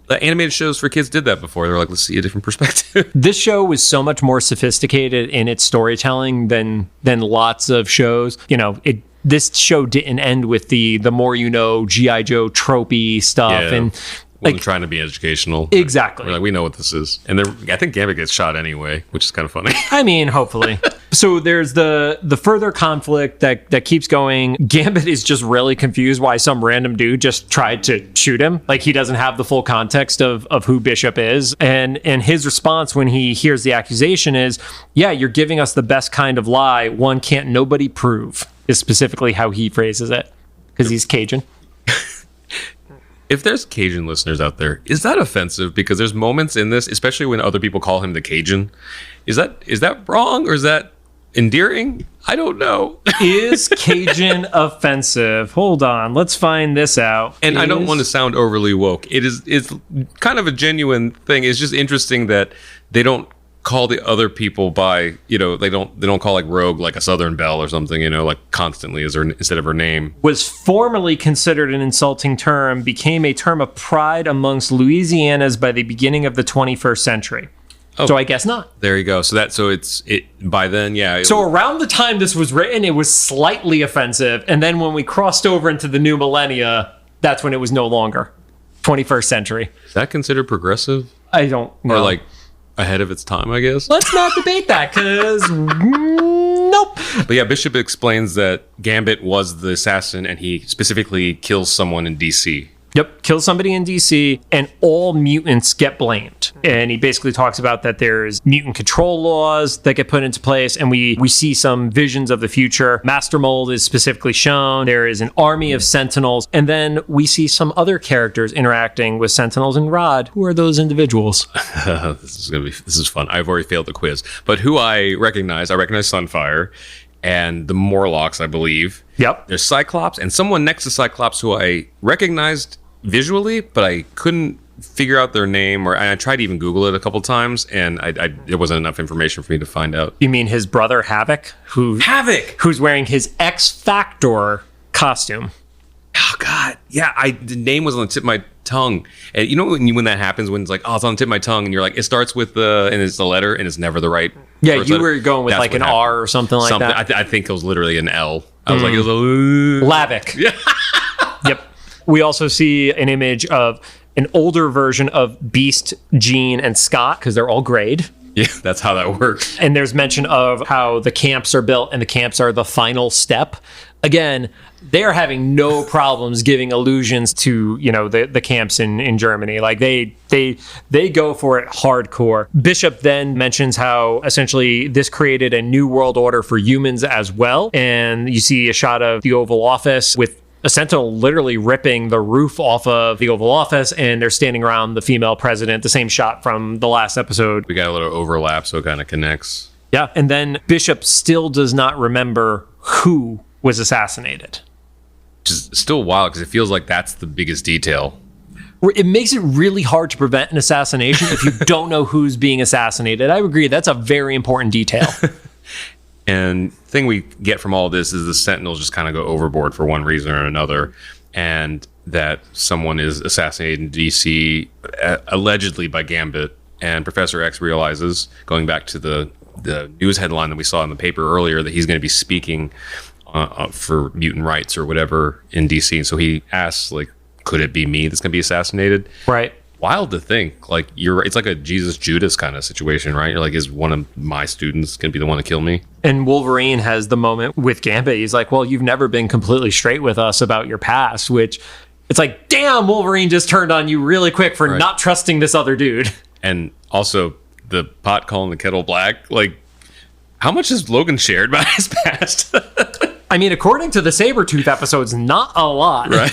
the animated shows for kids did that before. They're like, let's see a different perspective. This show was so much more sophisticated in its storytelling than lots of shows. You know, this show didn't end with the more you know, G.I. Joe tropey stuff. Yeah. And Wasn't trying to be educational. Exactly. We're like, we know what this is. And then I think Gambit gets shot anyway, which is kind of funny. I mean, hopefully. So there's the further conflict that keeps going. Gambit is just really confused why some random dude just tried to shoot him. Like, he doesn't have the full context of who Bishop is. And his response when he hears the accusation is, yeah, you're giving us the best kind of lie one can't nobody prove, is specifically how he phrases it, because he's Cajun. If there's Cajun listeners out there, is that offensive? Because there's moments in this, especially when other people call him the Cajun. Is that wrong or is that endearing? I don't know. Is Cajun offensive? Hold on, let's find this out. And I don't want to sound overly woke. It's kind of a genuine thing. It's just interesting that they don't call the other people by, you know, they don't call like Rogue like a Southern Belle or something, you know, like constantly instead of her name. Was formerly considered an insulting term, became a term of pride amongst Louisianas by the beginning of the 21st century. Oh, so I guess not. There you go. So it's by then, yeah. So around the time this was written, it was slightly offensive. And then when we crossed over into the new millennia, that's when it was no longer 21st century. Is that considered progressive? I don't know. Or like ahead of its time, I guess. Let's not debate that, because nope. But yeah, Bishop explains that Gambit was the assassin and he specifically kills someone in DC. Yep, kill somebody in DC and all mutants get blamed. And he basically talks about that there's mutant control laws that get put into place, and we see some visions of the future. Master Mold is specifically shown. There is an army of Sentinels, and then we see some other characters interacting with Sentinels. And Rod, who are those individuals? This is fun. I've already failed the quiz. But who I recognize Sunfire and the Morlocks, I believe. Yep. There's Cyclops and someone next to Cyclops who I recognized visually, but I couldn't figure out their name, or I tried to even Google it a couple times, and there wasn't enough information for me to find out. You mean his brother Havoc? Who's wearing his X Factor costume. Oh, God. Yeah, the name was on the tip of my tongue. And you know when that happens, when it's like, oh, it's on the tip of my tongue, and you're like, it starts with and it's the letter, and it's never the right. Yeah, you were going with like an happened. R or something like that. I think it was literally an L. I was like, it was a... Lavic. Yeah. Yep. We also see an image of an older version of Beast, Jean, and Scott, because they're all grayed. Yeah, that's how that works. And there's mention of how the camps are built, and the camps are the final step. Again, they're having no problems giving allusions to, you know, the camps in Germany. Like they go for it hardcore. Bishop then mentions how essentially this created a new world order for humans as well. And you see a shot of the Oval Office with a Sentinel literally ripping the roof off of the Oval Office, and they're standing around the female president, the same shot from the last episode. We got a little overlap, so it kind of connects. Yeah, and then Bishop still does not remember who was assassinated. Which is still wild, because it feels like that's the biggest detail. It makes it really hard to prevent an assassination if you don't know who's being assassinated. I agree, that's a very important detail. And the thing we get from all this is the Sentinels just kind of go overboard for one reason or another, and that someone is assassinated in DC, allegedly by Gambit, and Professor X realizes, going back to the news headline that we saw in the paper earlier, that he's going to be speaking for mutant rights or whatever in DC. And so he asks, like, could it be me that's going to be assassinated? Right. wild to think. Like, it's like a Jesus Judas kind of situation, right? You're like, is one of my students going to be the one to kill me? And Wolverine has the moment with Gambit. He's like, well, you've never been completely straight with us about your past, which it's like, damn, Wolverine just turned on you really quick for not trusting this other dude. And also the pot calling the kettle black. Like, how much has Logan shared about his past? I mean, according to the Sabretooth episodes, not a lot. Right.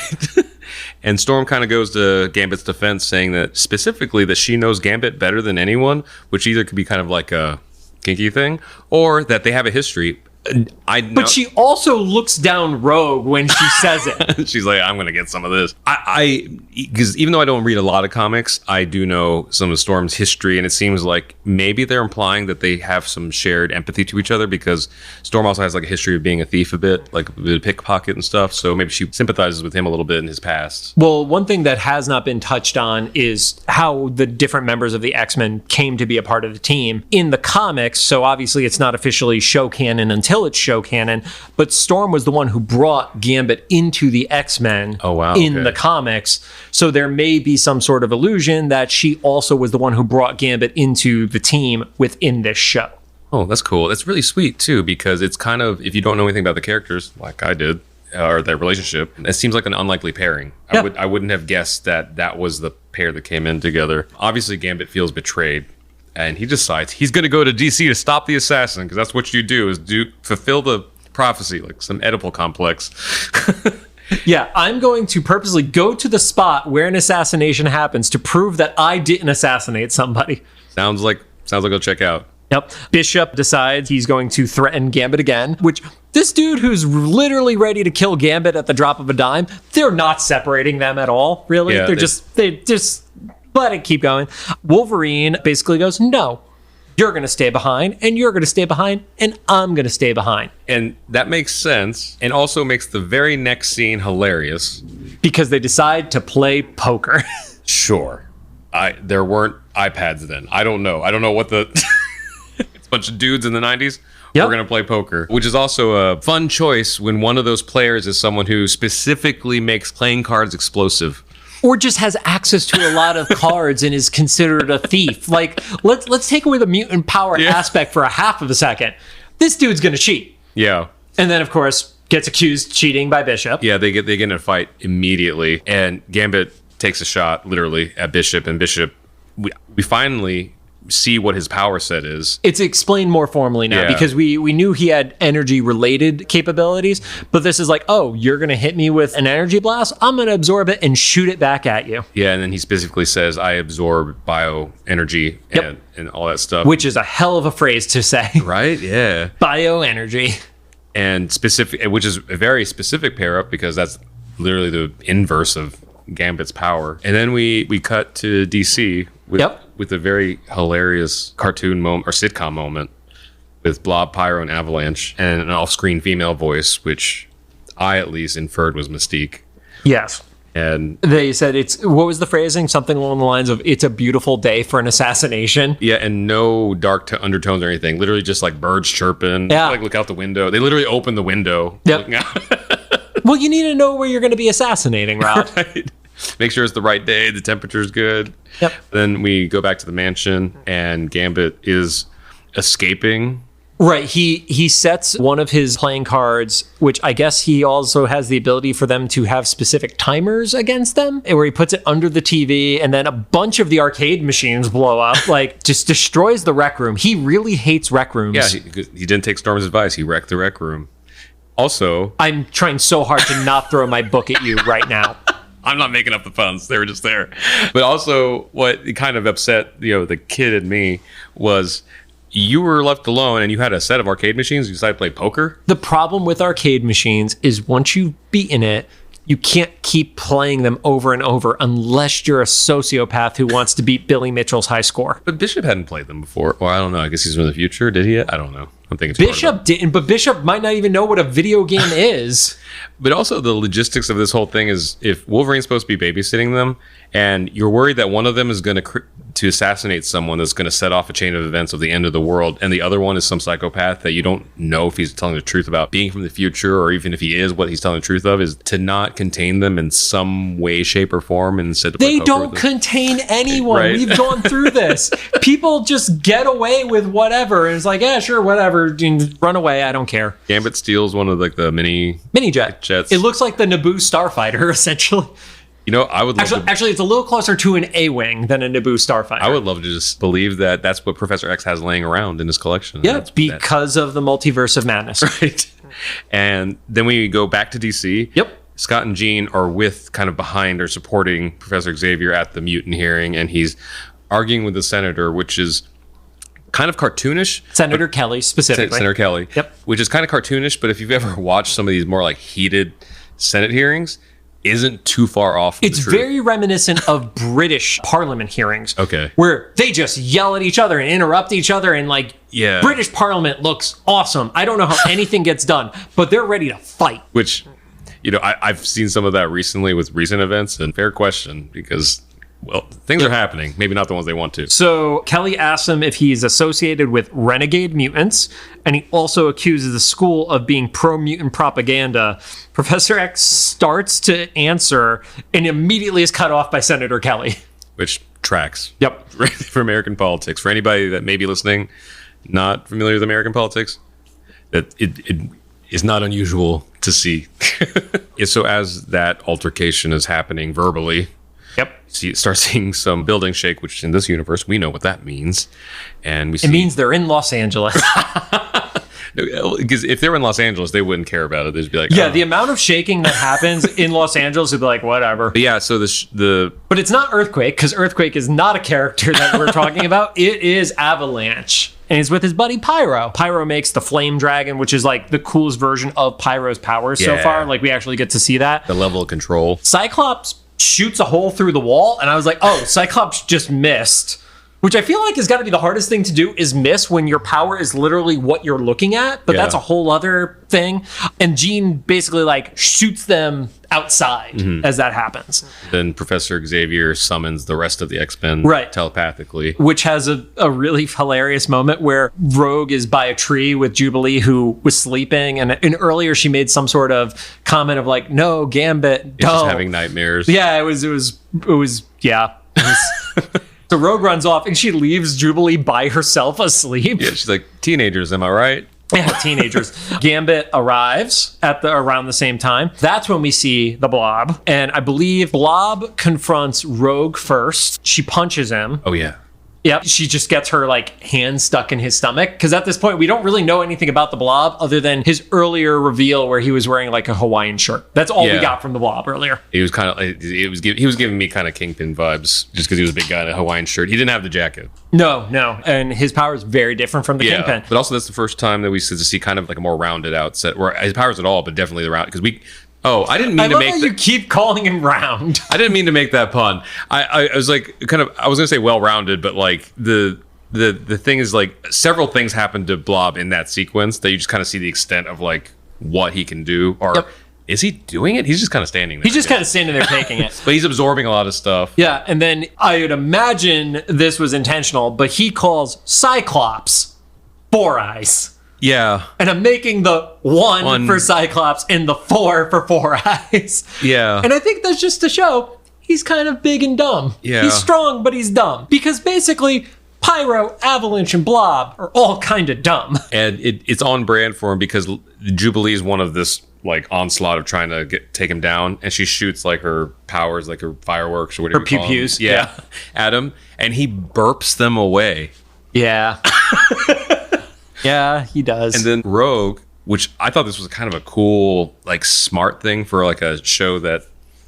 And Storm kind of goes to Gambit's defense, saying that specifically that she knows Gambit better than anyone, which either could be kind of like a kinky thing or that they have a history. But she also looks down Rogue when she says it. She's like, I'm going to get some of this. Because even though I don't read a lot of comics, I do know some of Storm's history, and it seems like maybe they're implying that they have some shared empathy to each other, because Storm also has like a history of being a thief a bit, like a bit of pickpocket and stuff. So maybe she sympathizes with him a little bit in his past. Well, one thing that has not been touched on is how the different members of the X-Men came to be a part of the team in the comics. So obviously it's not officially show canon until it's show canon, but Storm was the one who brought Gambit into the X-Men in the comics. So there may be some sort of illusion that she also was the one who brought Gambit into the team within this show. Oh, that's cool. That's really sweet too, because it's kind of, if you don't know anything about the characters like I did, or their relationship, it seems like an unlikely pairing. Yeah. I wouldn't have guessed that was the pair that came in together. Obviously Gambit feels betrayed, and he decides he's going to go to DC to stop the assassin, because that's what you do, is fulfill the prophecy, like some Oedipal complex. Yeah, I'm going to purposely go to the spot where an assassination happens to prove that I didn't assassinate somebody. Sounds like I'll check out. Yep. Bishop decides he's going to threaten Gambit again, which this dude who's literally ready to kill Gambit at the drop of a dime, they're not separating them at all, really. Yeah, they just let it keep going. Wolverine basically goes, no, you're going to stay behind, and you're going to stay behind, and I'm going to stay behind. And that makes sense, and also makes the very next scene hilarious. Because they decide to play poker. Sure. There weren't iPads then. I don't know what the... It's a bunch of dudes in the 90s. Yep. We're going to play poker, which is also a fun choice when one of those players is someone who specifically makes playing cards explosive. Or just has access to a lot of cards and is considered a thief. Like, let's take away the mutant power aspect for a half of a second. This dude's gonna cheat. Yeah. And then, of course, gets accused cheating by Bishop. Yeah, they get in a fight immediately, and Gambit takes a shot literally at Bishop, and Bishop, we finally see what his power set is. It's explained more formally now, because we knew he had energy related capabilities, but this is like, oh, you're going to hit me with an energy blast? I'm going to absorb it and shoot it back at you. Yeah, and then he specifically says, I absorb bioenergy and all that stuff. Which is a hell of a phrase to say. Right? Yeah. Bioenergy. And specific, which is a very specific pair up, because that's literally the inverse of Gambit's power. And then we cut to DC with a very hilarious cartoon moment, or sitcom moment, with Blob, Pyro, and Avalanche, and an off-screen female voice, which I at least inferred was Mystique. Yes. And they said what was the phrasing? Something along the lines of, it's a beautiful day for an assassination. Yeah, and no dark undertones or anything. Literally just like birds chirping. Yeah. Like look out the window. They literally open the window. Yep. Looking out. Well, you need to know where you're going to be assassinating, Rob. Right. Make sure it's the right day, the temperature's good. Yep. Then we go back to the mansion, and Gambit is escaping. Right. He sets one of his playing cards, which I guess he also has the ability for them to have specific timers against them, where he puts it under the TV, and then a bunch of the arcade machines blow up, like just destroys the rec room. He really hates rec rooms. Yeah, he didn't take Storm's advice. He wrecked the rec room. Also, I'm trying so hard to not throw my book at you right now. I'm not making up the puns. They were just there. But also, what kind of upset the kid in me was, you were left alone and you had a set of arcade machines. You decided to play poker. The problem with arcade machines is once you've beaten it, you can't keep playing them over and over unless you're a sociopath who wants to beat Billy Mitchell's high score. But Bishop hadn't played them before. Well, I don't know. I guess he's from the future. Did he? I don't know. I'm thinking too hard about Bishop didn't, but Bishop might not even know what a video game is. But also the logistics of this whole thing is if Wolverine's supposed to be babysitting them and you're worried that one of them is going to assassinate someone that's going to set off a chain of events of the end of the world, and the other one is some psychopath that you don't know if he's telling the truth about being from the future, or even if he is, what he's telling the truth of, is to not contain them in some way, shape, or form and instead They don't contain anyone. Right? We've gone through this. People just get away with whatever, and it's like, yeah, sure, whatever, run away, I don't care. Gambit steals one of like the mini jets. It looks like the Naboo starfighter, essentially. You know, I would love actually, it's a little closer to an A-wing than a Naboo starfighter. I would love to just believe that that's what Professor X has laying around in his collection. Yeah, because of the multiverse of madness. Right. And then we go back to DC. Yep. Scott and Jean are kind of behind or supporting Professor Xavier at the mutant hearing, and he's arguing with the senator, which is kind of cartoonish. Senator Kelly, specifically. Senator Kelly. Yep. Which is kind of cartoonish, but if you've ever watched some of these more like heated Senate hearings, isn't too far off. It's very reminiscent of British Parliament hearings. Okay. Where they just yell at each other and interrupt each other, and British Parliament looks awesome. I don't know how anything gets done, but they're ready to fight. Which, I've seen some of that recently with recent events, and fair question, because things are happening. Maybe not the ones they want to. So Kelly asks him if he's associated with renegade mutants, and he also accuses the school of being pro-mutant propaganda. Professor X starts to answer and immediately is cut off by Senator Kelly. Which tracks. Yep. For American politics. For anybody that may be listening, not familiar with American politics, that it is not unusual to see. So as that altercation is happening verbally, start seeing some buildings shake, which in this universe, we know what that means. And it means they're in Los Angeles. Because if they were in Los Angeles, they wouldn't care about it. They'd just be like, the amount of shaking that happens in Los Angeles would be like, whatever. But so but it's not Earthquake, because Earthquake is not a character that we're talking about. It is Avalanche. And he's with his buddy Pyro. Pyro makes the Flame Dragon, which is like the coolest version of Pyro's powers so far. Like, we actually get to see that. The level of control. Cyclops shoots a hole through the wall, and I was like, oh, Cyclops just missed. Which I feel like has got to be the hardest thing to do, is miss when your power is literally what you're looking at. But that's a whole other thing. And Jean basically shoots them outside as that happens. Then Professor Xavier summons the rest of the X-Men telepathically. Which has a really hilarious moment where Rogue is by a tree with Jubilee, who was sleeping. And earlier she made some sort of comment of no, Gambit, don't. Just having nightmares. Yeah, it was. So Rogue runs off, and she leaves Jubilee by herself asleep. Yeah, she's like, teenagers, am I right? Yeah, teenagers. Gambit arrives around the same time. That's when we see the Blob. And I believe Blob confronts Rogue first. She punches him. Oh, yeah. Yep, she just gets her hand stuck in his stomach, because at this point we don't really know anything about the Blob other than his earlier reveal where he was wearing a Hawaiian shirt. That's all we got from the Blob earlier. He was he was giving me kind of Kingpin vibes just because he was a big guy in a Hawaiian shirt. He didn't have the jacket. No, and his power is very different from the Kingpin. But also that's the first time that we see kind of a more rounded out set, where his powers at all, but definitely the round, because I didn't mean to make. You keep calling him round. I didn't mean to make that pun. I was I was gonna say well-rounded, but the thing is several things happen to Blob in that sequence that you just kind of see the extent of what he can do. Or is he doing it? He's just kind of standing there. He's just kind of standing there taking it. But he's absorbing a lot of stuff. Yeah, and then I would imagine this was intentional, but he calls Cyclops Four Eyes. Yeah. And I'm making the one for Cyclops and the 4 for Four Eyes. Yeah. And I think that's just to show he's kind of big and dumb. Yeah. He's strong, but he's dumb. Because basically, Pyro, Avalanche, and Blob are all kind of dumb. And it's on brand for him, because Jubilee is one of this onslaught of trying to take him down, and she shoots her powers, her fireworks or whatever. Her pew-pews. Yeah. At him, and he burps them away. Yeah. Yeah, he does. And then Rogue, which I thought this was kind of a cool, smart thing for a show that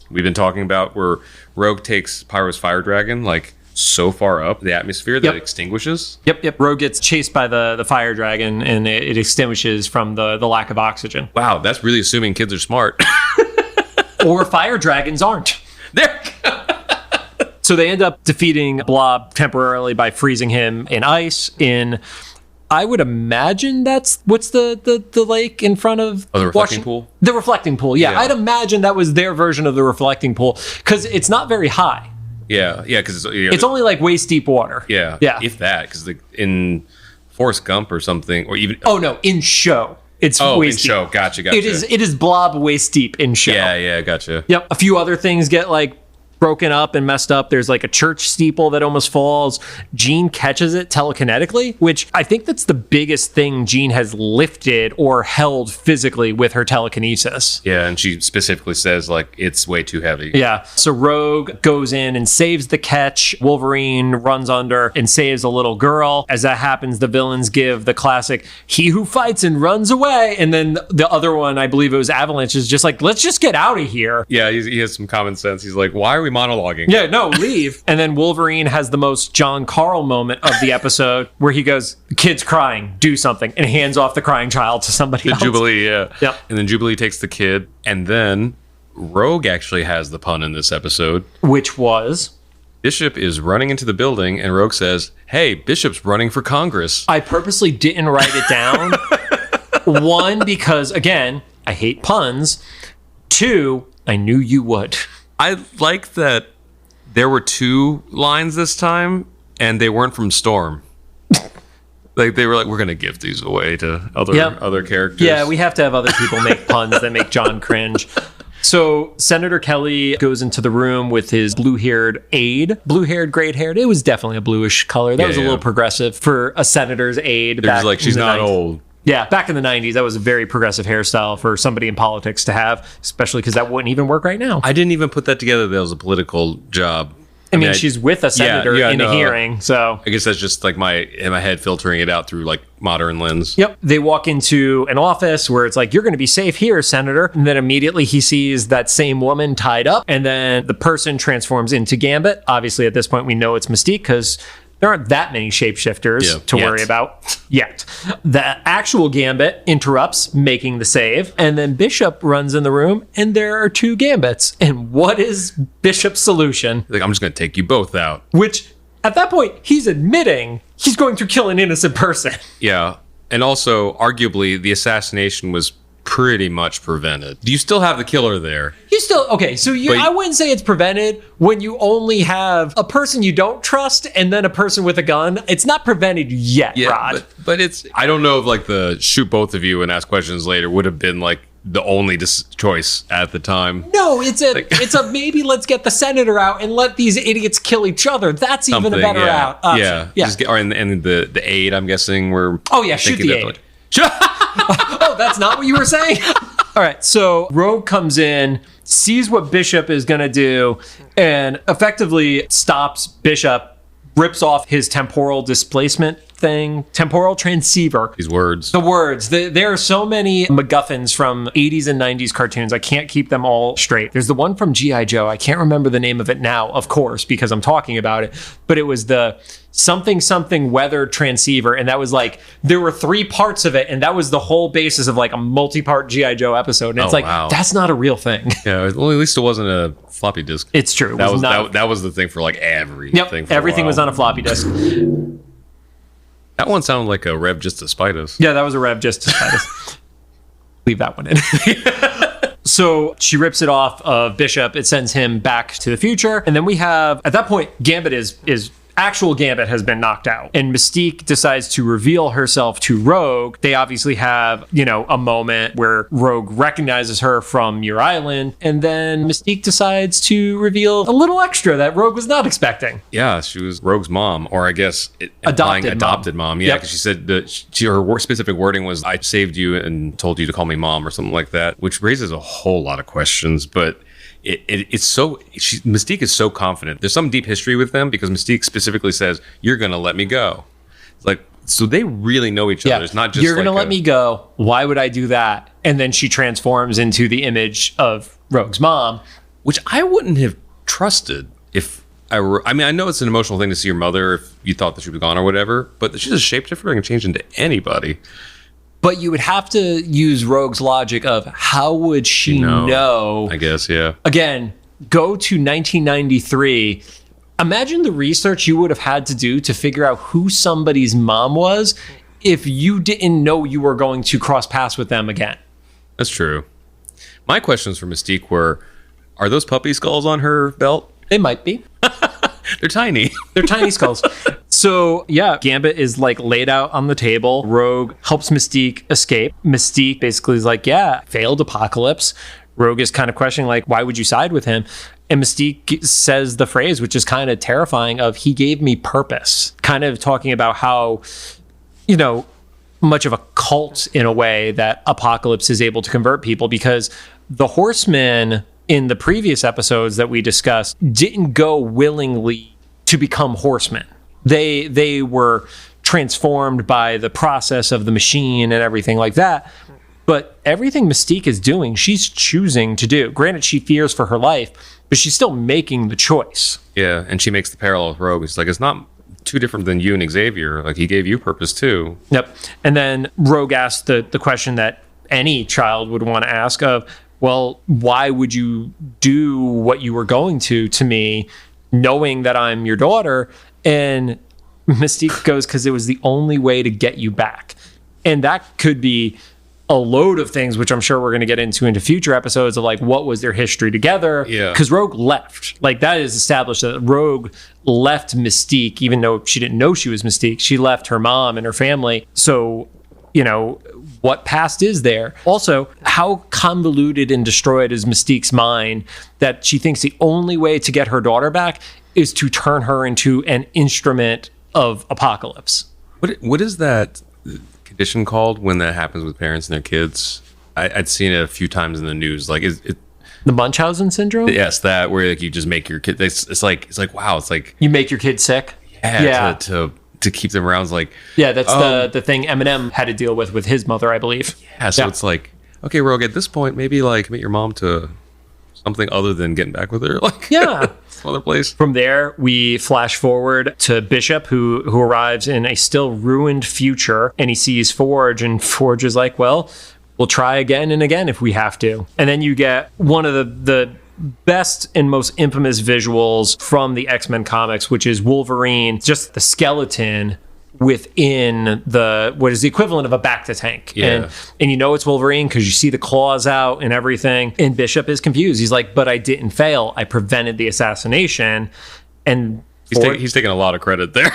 we've been talking about, where Rogue takes Pyro's fire dragon so far up the atmosphere that it extinguishes. Yep. Rogue gets chased by the fire dragon, and it extinguishes from the lack of oxygen. Wow, that's really assuming kids are smart. Or fire dragons aren't. There. So they end up defeating Blob temporarily by freezing him in ice in I would imagine that's what's the lake in front of the reflecting pool? The reflecting pool. Yeah, I'd imagine that was their version of the reflecting pool because it's not very high. Yeah, because it's only like waist deep water. Yeah, if that, because in Forrest Gump or something, or even in Show. It's waist deep. Show. Gotcha. It is blob waist deep in Show. Yeah, gotcha. Yep. A few other things get like broken up and messed up. There's like a church steeple that almost falls. Jean catches it telekinetically, which I think that's the biggest thing Jean has lifted or held physically with her telekinesis. Yeah, and she specifically says like it's way too heavy. Yeah. So Rogue goes in and saves the catch. Wolverine runs under and saves a little girl. As that happens, the villains give the classic "he who fights and runs away," and then the other one, I believe it was Avalanche, is just like, let's just get out of here. Yeah, he has some common sense. He's like, why are we monologuing? Yeah, no, leave. And then Wolverine has the most John Carl moment of the episode where he goes, the kid's crying, do something, and hands off the crying child to somebody else. Jubilee, yeah. Yep. And then Jubilee takes the kid, and then Rogue actually has the pun in this episode. Which was? Bishop is running into the building, and Rogue says, hey, Bishop's running for Congress. I purposely didn't write it down. One, because, again, I hate puns. Two, I knew you would. I like that there were two lines this time, and they weren't from Storm. Like they were like, we're gonna give these away to other characters. Yeah, we have to have other people make puns that make John cringe. So Senator Kelly goes into the room with his blue-haired aide. Blue-haired, gray-haired. It was definitely a bluish color. That was a little progressive for a senator's aide. They're just like, she's not old. Yeah, back in the 90s, that was a very progressive hairstyle for somebody in politics to have, especially because that wouldn't even work right now. I didn't even put that together. That was a political job. I mean, she's with a senator in a hearing, so... I guess that's just like in my head filtering it out through like modern lens. Yep. They walk into an office where it's like, you're going to be safe here, Senator. And then immediately he sees that same woman tied up, and then the person transforms into Gambit. Obviously, at this point, we know it's Mystique because there aren't that many shapeshifters to worry about yet. The actual Gambit interrupts, making the save, and then Bishop runs in the room, and there are two Gambits. And what is Bishop's solution? Like, I'm just going to take you both out. Which, at that point, he's admitting he's going to kill an innocent person. Yeah. And also, arguably, the assassination was pretty much prevented. Do you still have the killer there? You still, okay, so I wouldn't say it's prevented when you only have a person you don't trust and then a person with a gun. It's not prevented yet, Rod. But it's, I don't know if like the shoot both of you and ask questions later would have been like the only choice at the time. No, it's a maybe let's get the senator out and let these idiots kill each other. That's even a better option. Yeah. And the aide, I'm guessing, we're... Oh, yeah, shoot the aide. Oh, that's not what you were saying? All right, so Rogue comes in, sees what Bishop is going to do, and effectively stops Bishop, rips off his temporal displacement thing, temporal transceiver. These words. The words. There are so many MacGuffins from 80s and 90s cartoons. I can't keep them all straight. There's the one from G.I. Joe. I can't remember the name of it now, of course, because I'm talking about it. But it was the something weather transceiver. And that was like, there were 3 parts of it. And that was the whole basis of like a multi-part G.I. Joe episode. And it's that's not a real thing. Yeah, well, at least it wasn't a floppy disk. It's true. That was the thing for like everything. Yep, everything was on a floppy disk. That one sounded like a Rev Just to Spite Us. Yeah, that was a Rev Just to Spite Us. Leave that one in. So she rips it off of Bishop. It sends him back to the future. And then we have, at that point, Gambit is actual Gambit has been knocked out. And Mystique decides to reveal herself to Rogue. They obviously have, a moment where Rogue recognizes her from Muir Island. And then Mystique decides to reveal a little extra that Rogue was not expecting. Yeah, she was Rogue's mom, or I guess adopted mom. Yeah, because she said that her specific wording was, I saved you and told you to call me mom or something like that, which raises a whole lot of questions. But Mystique is so confident. There's some deep history with them because Mystique specifically says, you're going to let me go. It's like, so they really know each other. It's not just you're going to let me go. Why would I do that? And then she transforms into the image of Rogue's mom. Which I wouldn't have trusted if I were. I mean, I know it's an emotional thing to see your mother if you thought that she was gone or whatever, but she's a shapeshifter and can change into anybody. But you would have to use Rogue's logic of how would she know? I guess, yeah. Again, go to 1993. Imagine the research you would have had to do to figure out who somebody's mom was if you didn't know you were going to cross paths with them again. That's true. My questions for Mystique were, are those puppy skulls on her belt? They might be. They're tiny. They're tiny skulls. So, yeah, Gambit is like laid out on the table. Rogue helps Mystique escape. Mystique basically is like, yeah, failed Apocalypse. Rogue is kind of questioning, like, why would you side with him? And Mystique says the phrase, which is kind of terrifying, of he gave me purpose. Kind of talking about how, you know, much of a cult in a way that Apocalypse is able to convert people, because the Horsemen in the previous episodes that we discussed didn't go willingly to become horsemen. They were transformed by the process of the machine and everything like that. But everything Mystique is doing, she's choosing to do. Granted, she fears for her life, but she's still making the choice. Yeah, and she makes the parallel with Rogue. It's like, it's not too different than you and Xavier. Like, he gave you purpose too. Yep. And then Rogue asked the question that any child would want to ask of, well, why would you do what you were going to me, knowing that I'm your daughter? And Mystique goes, because it was the only way to get you back. And that could be a load of things, which I'm sure we're going to get into future episodes of, like, what was their history together. Yeah. Because Rogue left. Like, that is established that Rogue left Mystique, even though she didn't know she was Mystique. She left her mom and her family. So, you know, what past is there? Also, how convoluted and destroyed is Mystique's mind that she thinks the only way to get her daughter back is to turn her into an instrument of Apocalypse. What is that condition called when that happens with parents and their kids? I'd seen it a few times in the news. Like, is it the Munchausen syndrome? Yes, that where, like, you just make your kid. It's like wow. It's like you make your kid sick. Yeah. To keep them around. It's like, yeah, that's the thing Eminem had to deal with his mother, I believe. Yeah. So it's like, okay, Rogue, at this point, maybe like commit your mom to something other than getting back with her. Like, yeah. Some other place. From there, we flash forward to Bishop, who arrives in a still ruined future, and he sees Forge, and Forge is like, well, we'll try again and again if we have to. And then you get one of the best and most infamous visuals from the X-Men comics, which is Wolverine, just the skeleton within what is the equivalent of a Bacta-tank. Yeah. And you know it's Wolverine because you see the claws out and everything. And Bishop is confused. He's like, but I didn't fail. I prevented the assassination. And he's taking a lot of credit there.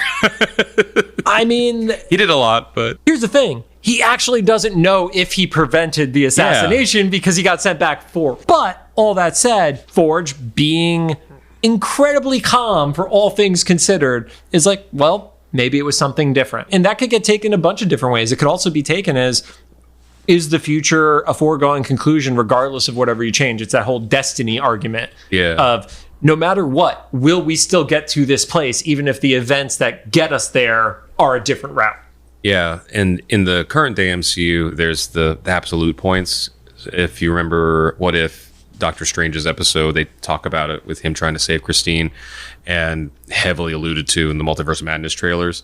I mean, he did a lot, but here's the thing. He actually doesn't know if he prevented the assassination because he got sent back for. But all that said, Forge, being incredibly calm for all things considered, is like, well, maybe it was something different. And that could get taken a bunch of different ways. It could also be taken as, is the future a foregone conclusion regardless of whatever you change? It's that whole destiny argument of no matter what, will we still get to this place, even if the events that get us there are a different route? Yeah, and in the current day MCU, there's the absolute points. If you remember What If, Doctor Strange's episode, they talk about it with him trying to save Christine, and heavily alluded to in the Multiverse of Madness trailers.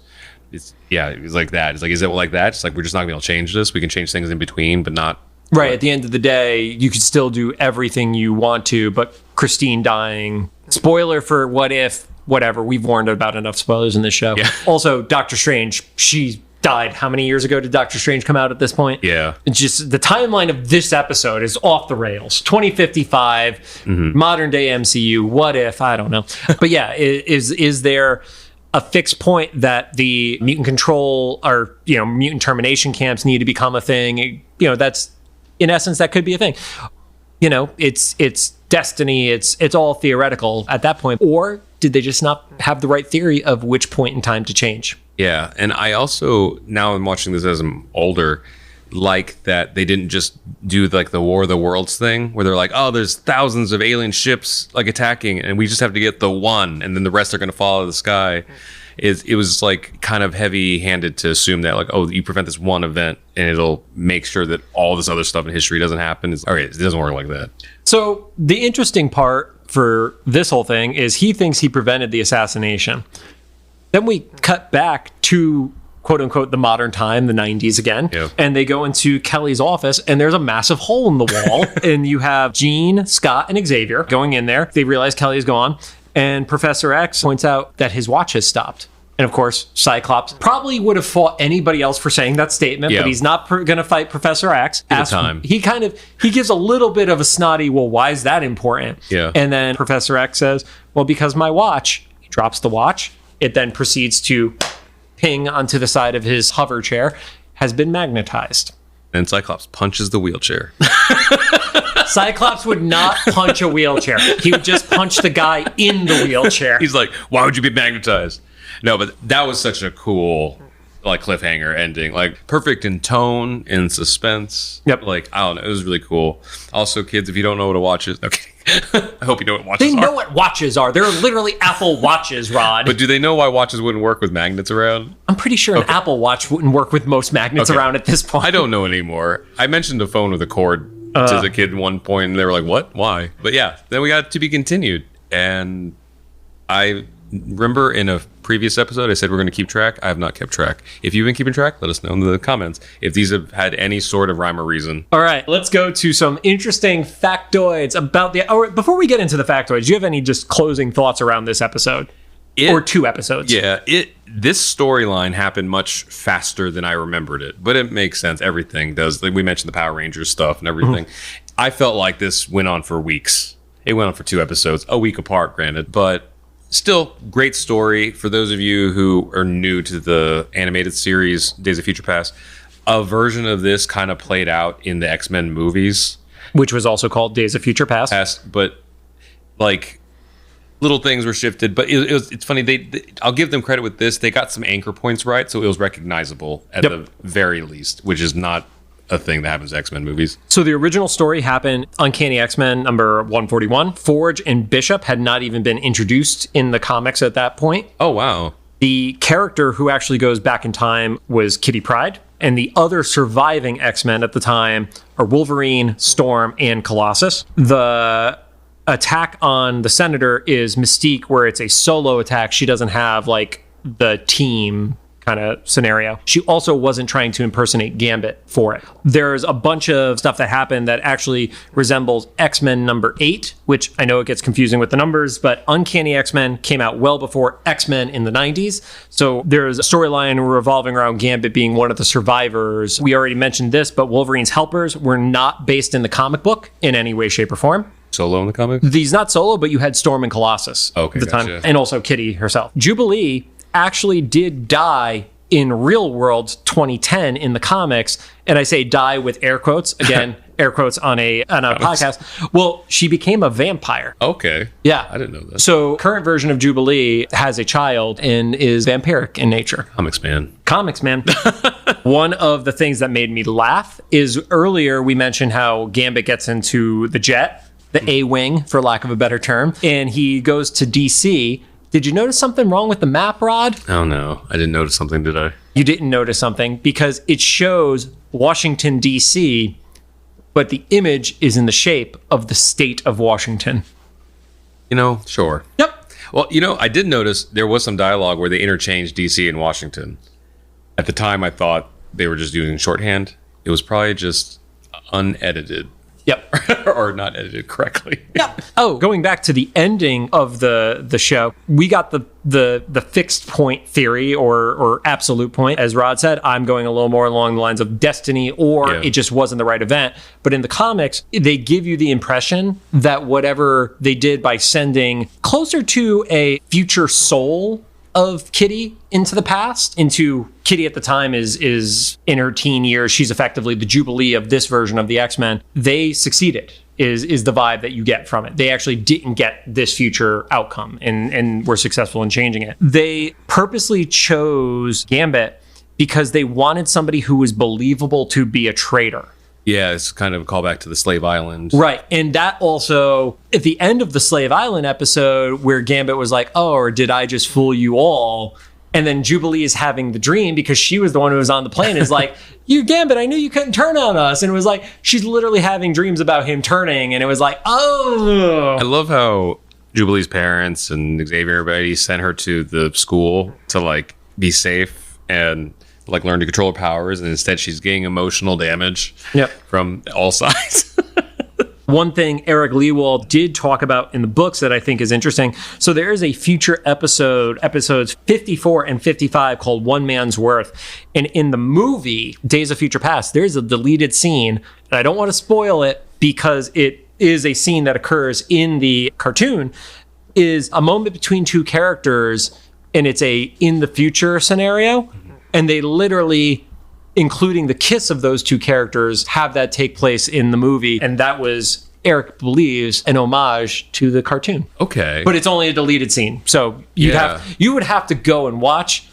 It's like that. It's like, is it like that? It's like, we're just not going to be able to change this. We can change things in between, but not... Right, at the end of the day, you could still do everything you want to, but Christine dying... Spoiler for What If, whatever. We've warned about enough spoilers in this show. Yeah. Also, Doctor Strange, she died. How many years ago did Doctor Strange come out at this point? Yeah. It's just the timeline of this episode is off the rails. 2055, modern day MCU, what if? I don't know. But yeah, is there a fixed point that the mutant control or, mutant termination camps need to become a thing? That's, in essence, that could be a thing. It's destiny. It's all theoretical at that point. Or did they just not have the right theory of which point in time to change? Yeah, and I also, now I'm watching this as I'm older, like that they didn't just do like the War of the Worlds thing, where they're like, oh, there's thousands of alien ships like attacking, and we just have to get the one, and then the rest are going to fall out of the sky. It was like kind of heavy-handed to assume that, like, oh, you prevent this one event, and it'll make sure that all this other stuff in history doesn't happen. All right, it doesn't work like that. So the interesting part for this whole thing is he thinks he prevented the assassination. Then we cut back to, quote unquote, the modern time, the 90s again. Yeah. And they go into Kelly's office and there's a massive hole in the wall. And you have Jean, Scott, and Xavier going in there. They realize Kelly is gone. And Professor X points out that his watch has stopped. And of course, Cyclops probably would have fought anybody else for saying that statement, but he's not going to fight Professor X. At the time. He gives a little bit of a snotty, well, why is that important? Yeah. And then Professor X says, well, because my watch. He drops the watch. It then proceeds to ping onto the side of his hover chair, has been magnetized. And Cyclops punches the wheelchair. Cyclops would not punch a wheelchair. He would just punch the guy in the wheelchair. He's like, why would you be magnetized? No, but that was such a cool like cliffhanger ending. Like perfect in tone, in suspense. Yep. Like, I don't know. It was really cool. Also, kids, if you don't know what a watch is, okay. I hope you know what watches are. They know what watches are. They're literally Apple watches, Rod. But do they know why watches wouldn't work with magnets around? I'm pretty sure an Apple Watch wouldn't work with most magnets around at this point. I don't know anymore. I mentioned a phone with a cord to the kid at one point, and they were like, what? Why? But yeah, then we got to be continued. And I remember in a previous episode, I said we're going to keep track. I have not kept track. If you've been keeping track, let us know in the comments if these have had any sort of rhyme or reason. All right, let's go to some interesting factoids about the... Or before we get into the factoids, do you have any just closing thoughts around this episode? Or 2 episodes? Yeah, this storyline happened much faster than I remembered it, but it makes sense. Everything does. Like we mentioned the Power Rangers stuff and everything. I felt like this went on for weeks. It went on for 2 episodes, a week apart, granted, but still great story. For those of you who are new to the animated series Days of Future Past, a version of this kind of played out in the X-Men movies, which was also called Days of Future Past. But like little things were shifted, but it's funny. They I'll give them credit with this. They got some anchor points right, so it was recognizable at the very least, which is not a thing that happens in X-Men movies. So the original story happened Uncanny X-Men number 141. Forge and Bishop had not even been introduced in the comics at that point. Oh, wow. The character who actually goes back in time was Kitty Pryde, and the other surviving X-Men at the time are Wolverine, Storm, and Colossus. The attack on the Senator is Mystique, where it's a solo attack. She doesn't have like the team kind of scenario. She also wasn't trying to impersonate Gambit for it. There's a bunch of stuff that happened that actually resembles X-Men number 8, which I know it gets confusing with the numbers, but Uncanny X-Men came out well before X-Men in the 90s. So there's a storyline revolving around Gambit being one of the survivors. We already mentioned this, but Wolverine's helpers were not based in the comic book in any way, shape, or form. Solo in the comics? He's not solo, but you had Storm and Colossus at the time, and also Kitty herself. Jubilee actually did die in real world 2010 in the comics, and I say die with air quotes again. Air quotes on a podcast. Well, she became a vampire. Okay. Yeah. I didn't know that. So current version of Jubilee has a child and is vampiric in nature. Comics man. One of the things that made me laugh is earlier we mentioned how Gambit gets into the jet, the A-Wing, for lack of a better term, and he goes to DC. Did you notice something wrong with the map, Rod? Oh, no. I didn't notice something, did I? You didn't notice something because it shows Washington, D.C., but the image is in the shape of the state of Washington. Sure. Yep. Well, I did notice there was some dialogue where they interchanged D.C. and Washington. At the time, I thought they were just using shorthand. It was probably just unedited. Yep. Or not edited correctly. Yep. Oh, going back to the ending of the show, we got the fixed point theory or absolute point. As Rod said, I'm going a little more along the lines of destiny, or it just wasn't the right event. But in the comics, they give you the impression that whatever they did by sending closer to a future soul of Kitty into the past, into Kitty at the time is in her teen years. She's effectively the Jubilee of this version of the X-Men. They succeeded is the vibe that you get from it. They actually didn't get this future outcome and were successful in changing it. They purposely chose Gambit because they wanted somebody who was believable to be a traitor. Yeah, it's kind of a callback to the Slave Island. Right. And that also, at the end of the Slave Island episode, where Gambit was like, oh, or did I just fool you all? And then Jubilee is having the dream because she was the one who was on the plane. Is like, you Gambit, I knew you couldn't turn on us. And it was like, she's literally having dreams about him turning. And it was like, oh. I love how Jubilee's parents and Xavier, everybody sent her to the school to like be safe and like learn to control her powers, and instead she's getting emotional damage from all sides. One thing Eric Lewald did talk about in the books that I think is interesting. So there is a future episodes 54 and 55 called One Man's Worth. And in the movie, Days of Future Past, there's a deleted scene. And I don't want to spoil it because it is a scene that occurs in the cartoon, is a moment between two characters, and it's a in the future scenario. And they literally, including the kiss of those two characters, have that take place in the movie. And that was, Eric believes, an homage to the cartoon. Okay. But it's only a deleted scene. So you would have to go and watch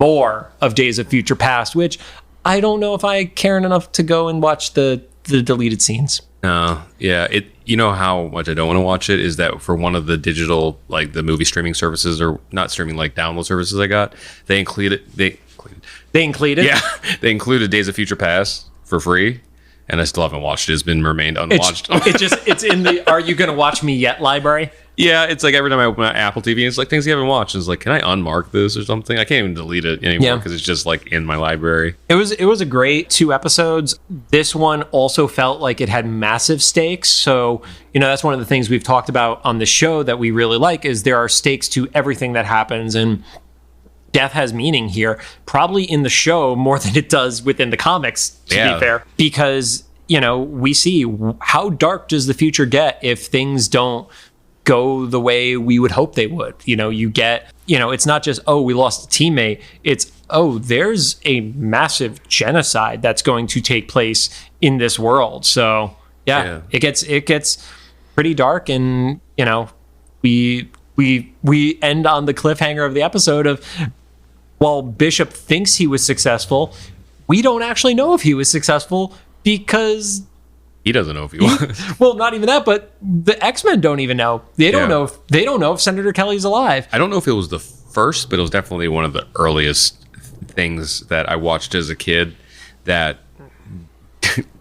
more of Days of Future Past, which I don't know if I care enough to go and watch the deleted scenes. Yeah. You know how much I don't want to watch it is that for one of the digital, like the movie streaming services, or not streaming, like download services I got, they included. Yeah, they included Days of Future Past for free, and I still haven't watched it. It's been remained unwatched. It's in the Are You Gonna Watch Me Yet library? Yeah, it's like every time I open my Apple TV, it's like things you haven't watched. It's like, can I unmark this or something? I can't even delete it anymore because it's just like in my library. It was a great 2 episodes. This one also felt like it had massive stakes. So, that's one of the things we've talked about on the show that we really like is there are stakes to everything that happens, and death has meaning here, probably in the show more than it does within the comics, to be fair. Because, we see how dark does the future get if things don't go the way we would hope they would. You get, it's not just, oh, we lost a teammate. It's, oh, there's a massive genocide that's going to take place in this world. So, it gets pretty dark, and, we end on the cliffhanger of the episode of, while Bishop thinks he was successful, we don't actually know if he was successful because he doesn't know if he was. Well, not even that, but the X-Men don't even know. They don't know if Senator Kelly's alive. I don't know if it was the first, but it was definitely one of the earliest things that I watched as a kid that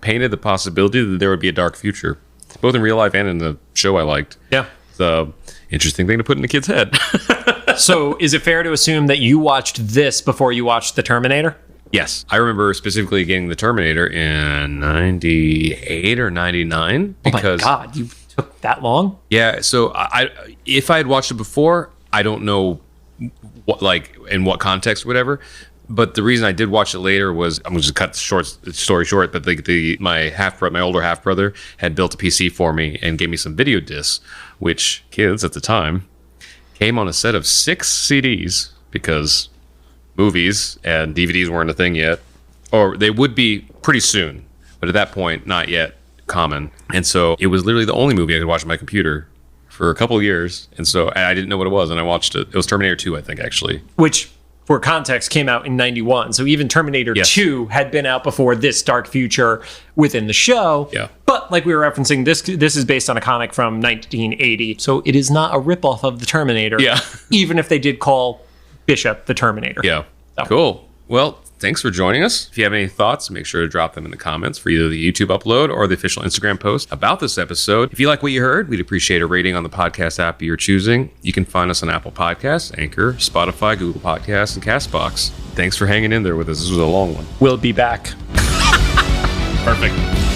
painted the possibility that there would be a dark future, both in real life and in the show I liked. Yeah. It's an interesting thing to put in a kid's head. So is it fair to assume that you watched this before you watched The Terminator? Yes. I remember specifically getting The Terminator in 98 or 99. Because, oh my God, you took that long? Yeah. So if I had watched it before, I don't know what, like, in what context or whatever. But the reason I did watch it later was, I'm going to just cut the story short, but my older half brother had built a PC for me and gave me some video discs, which kids at the time came on a set of 6 CDs because movies and DVDs weren't a thing yet, or they would be pretty soon, but at that point, not yet common. And so it was literally the only movie I could watch on my computer for a couple of years. And so I didn't know what it was, and I watched it. It was Terminator 2, I think, actually. Which, for context, came out in 91. So even Terminator 2 had been out before this dark future within the show. Yeah. But like we were referencing, this is based on a comic from 1980. So it is not a ripoff of the Terminator. Yeah. Even if they did call Bishop the Terminator. Yeah. So. Cool. Well, thanks for joining us. If you have any thoughts, make sure to drop them in the comments for either the YouTube upload or the official Instagram post about this episode. If you like what you heard, we'd appreciate a rating on the podcast app you're choosing. You can find us on Apple Podcasts, Anchor, Spotify, Google Podcasts, and CastBox. Thanks for hanging in there with us. This was a long one. We'll be back. Perfect.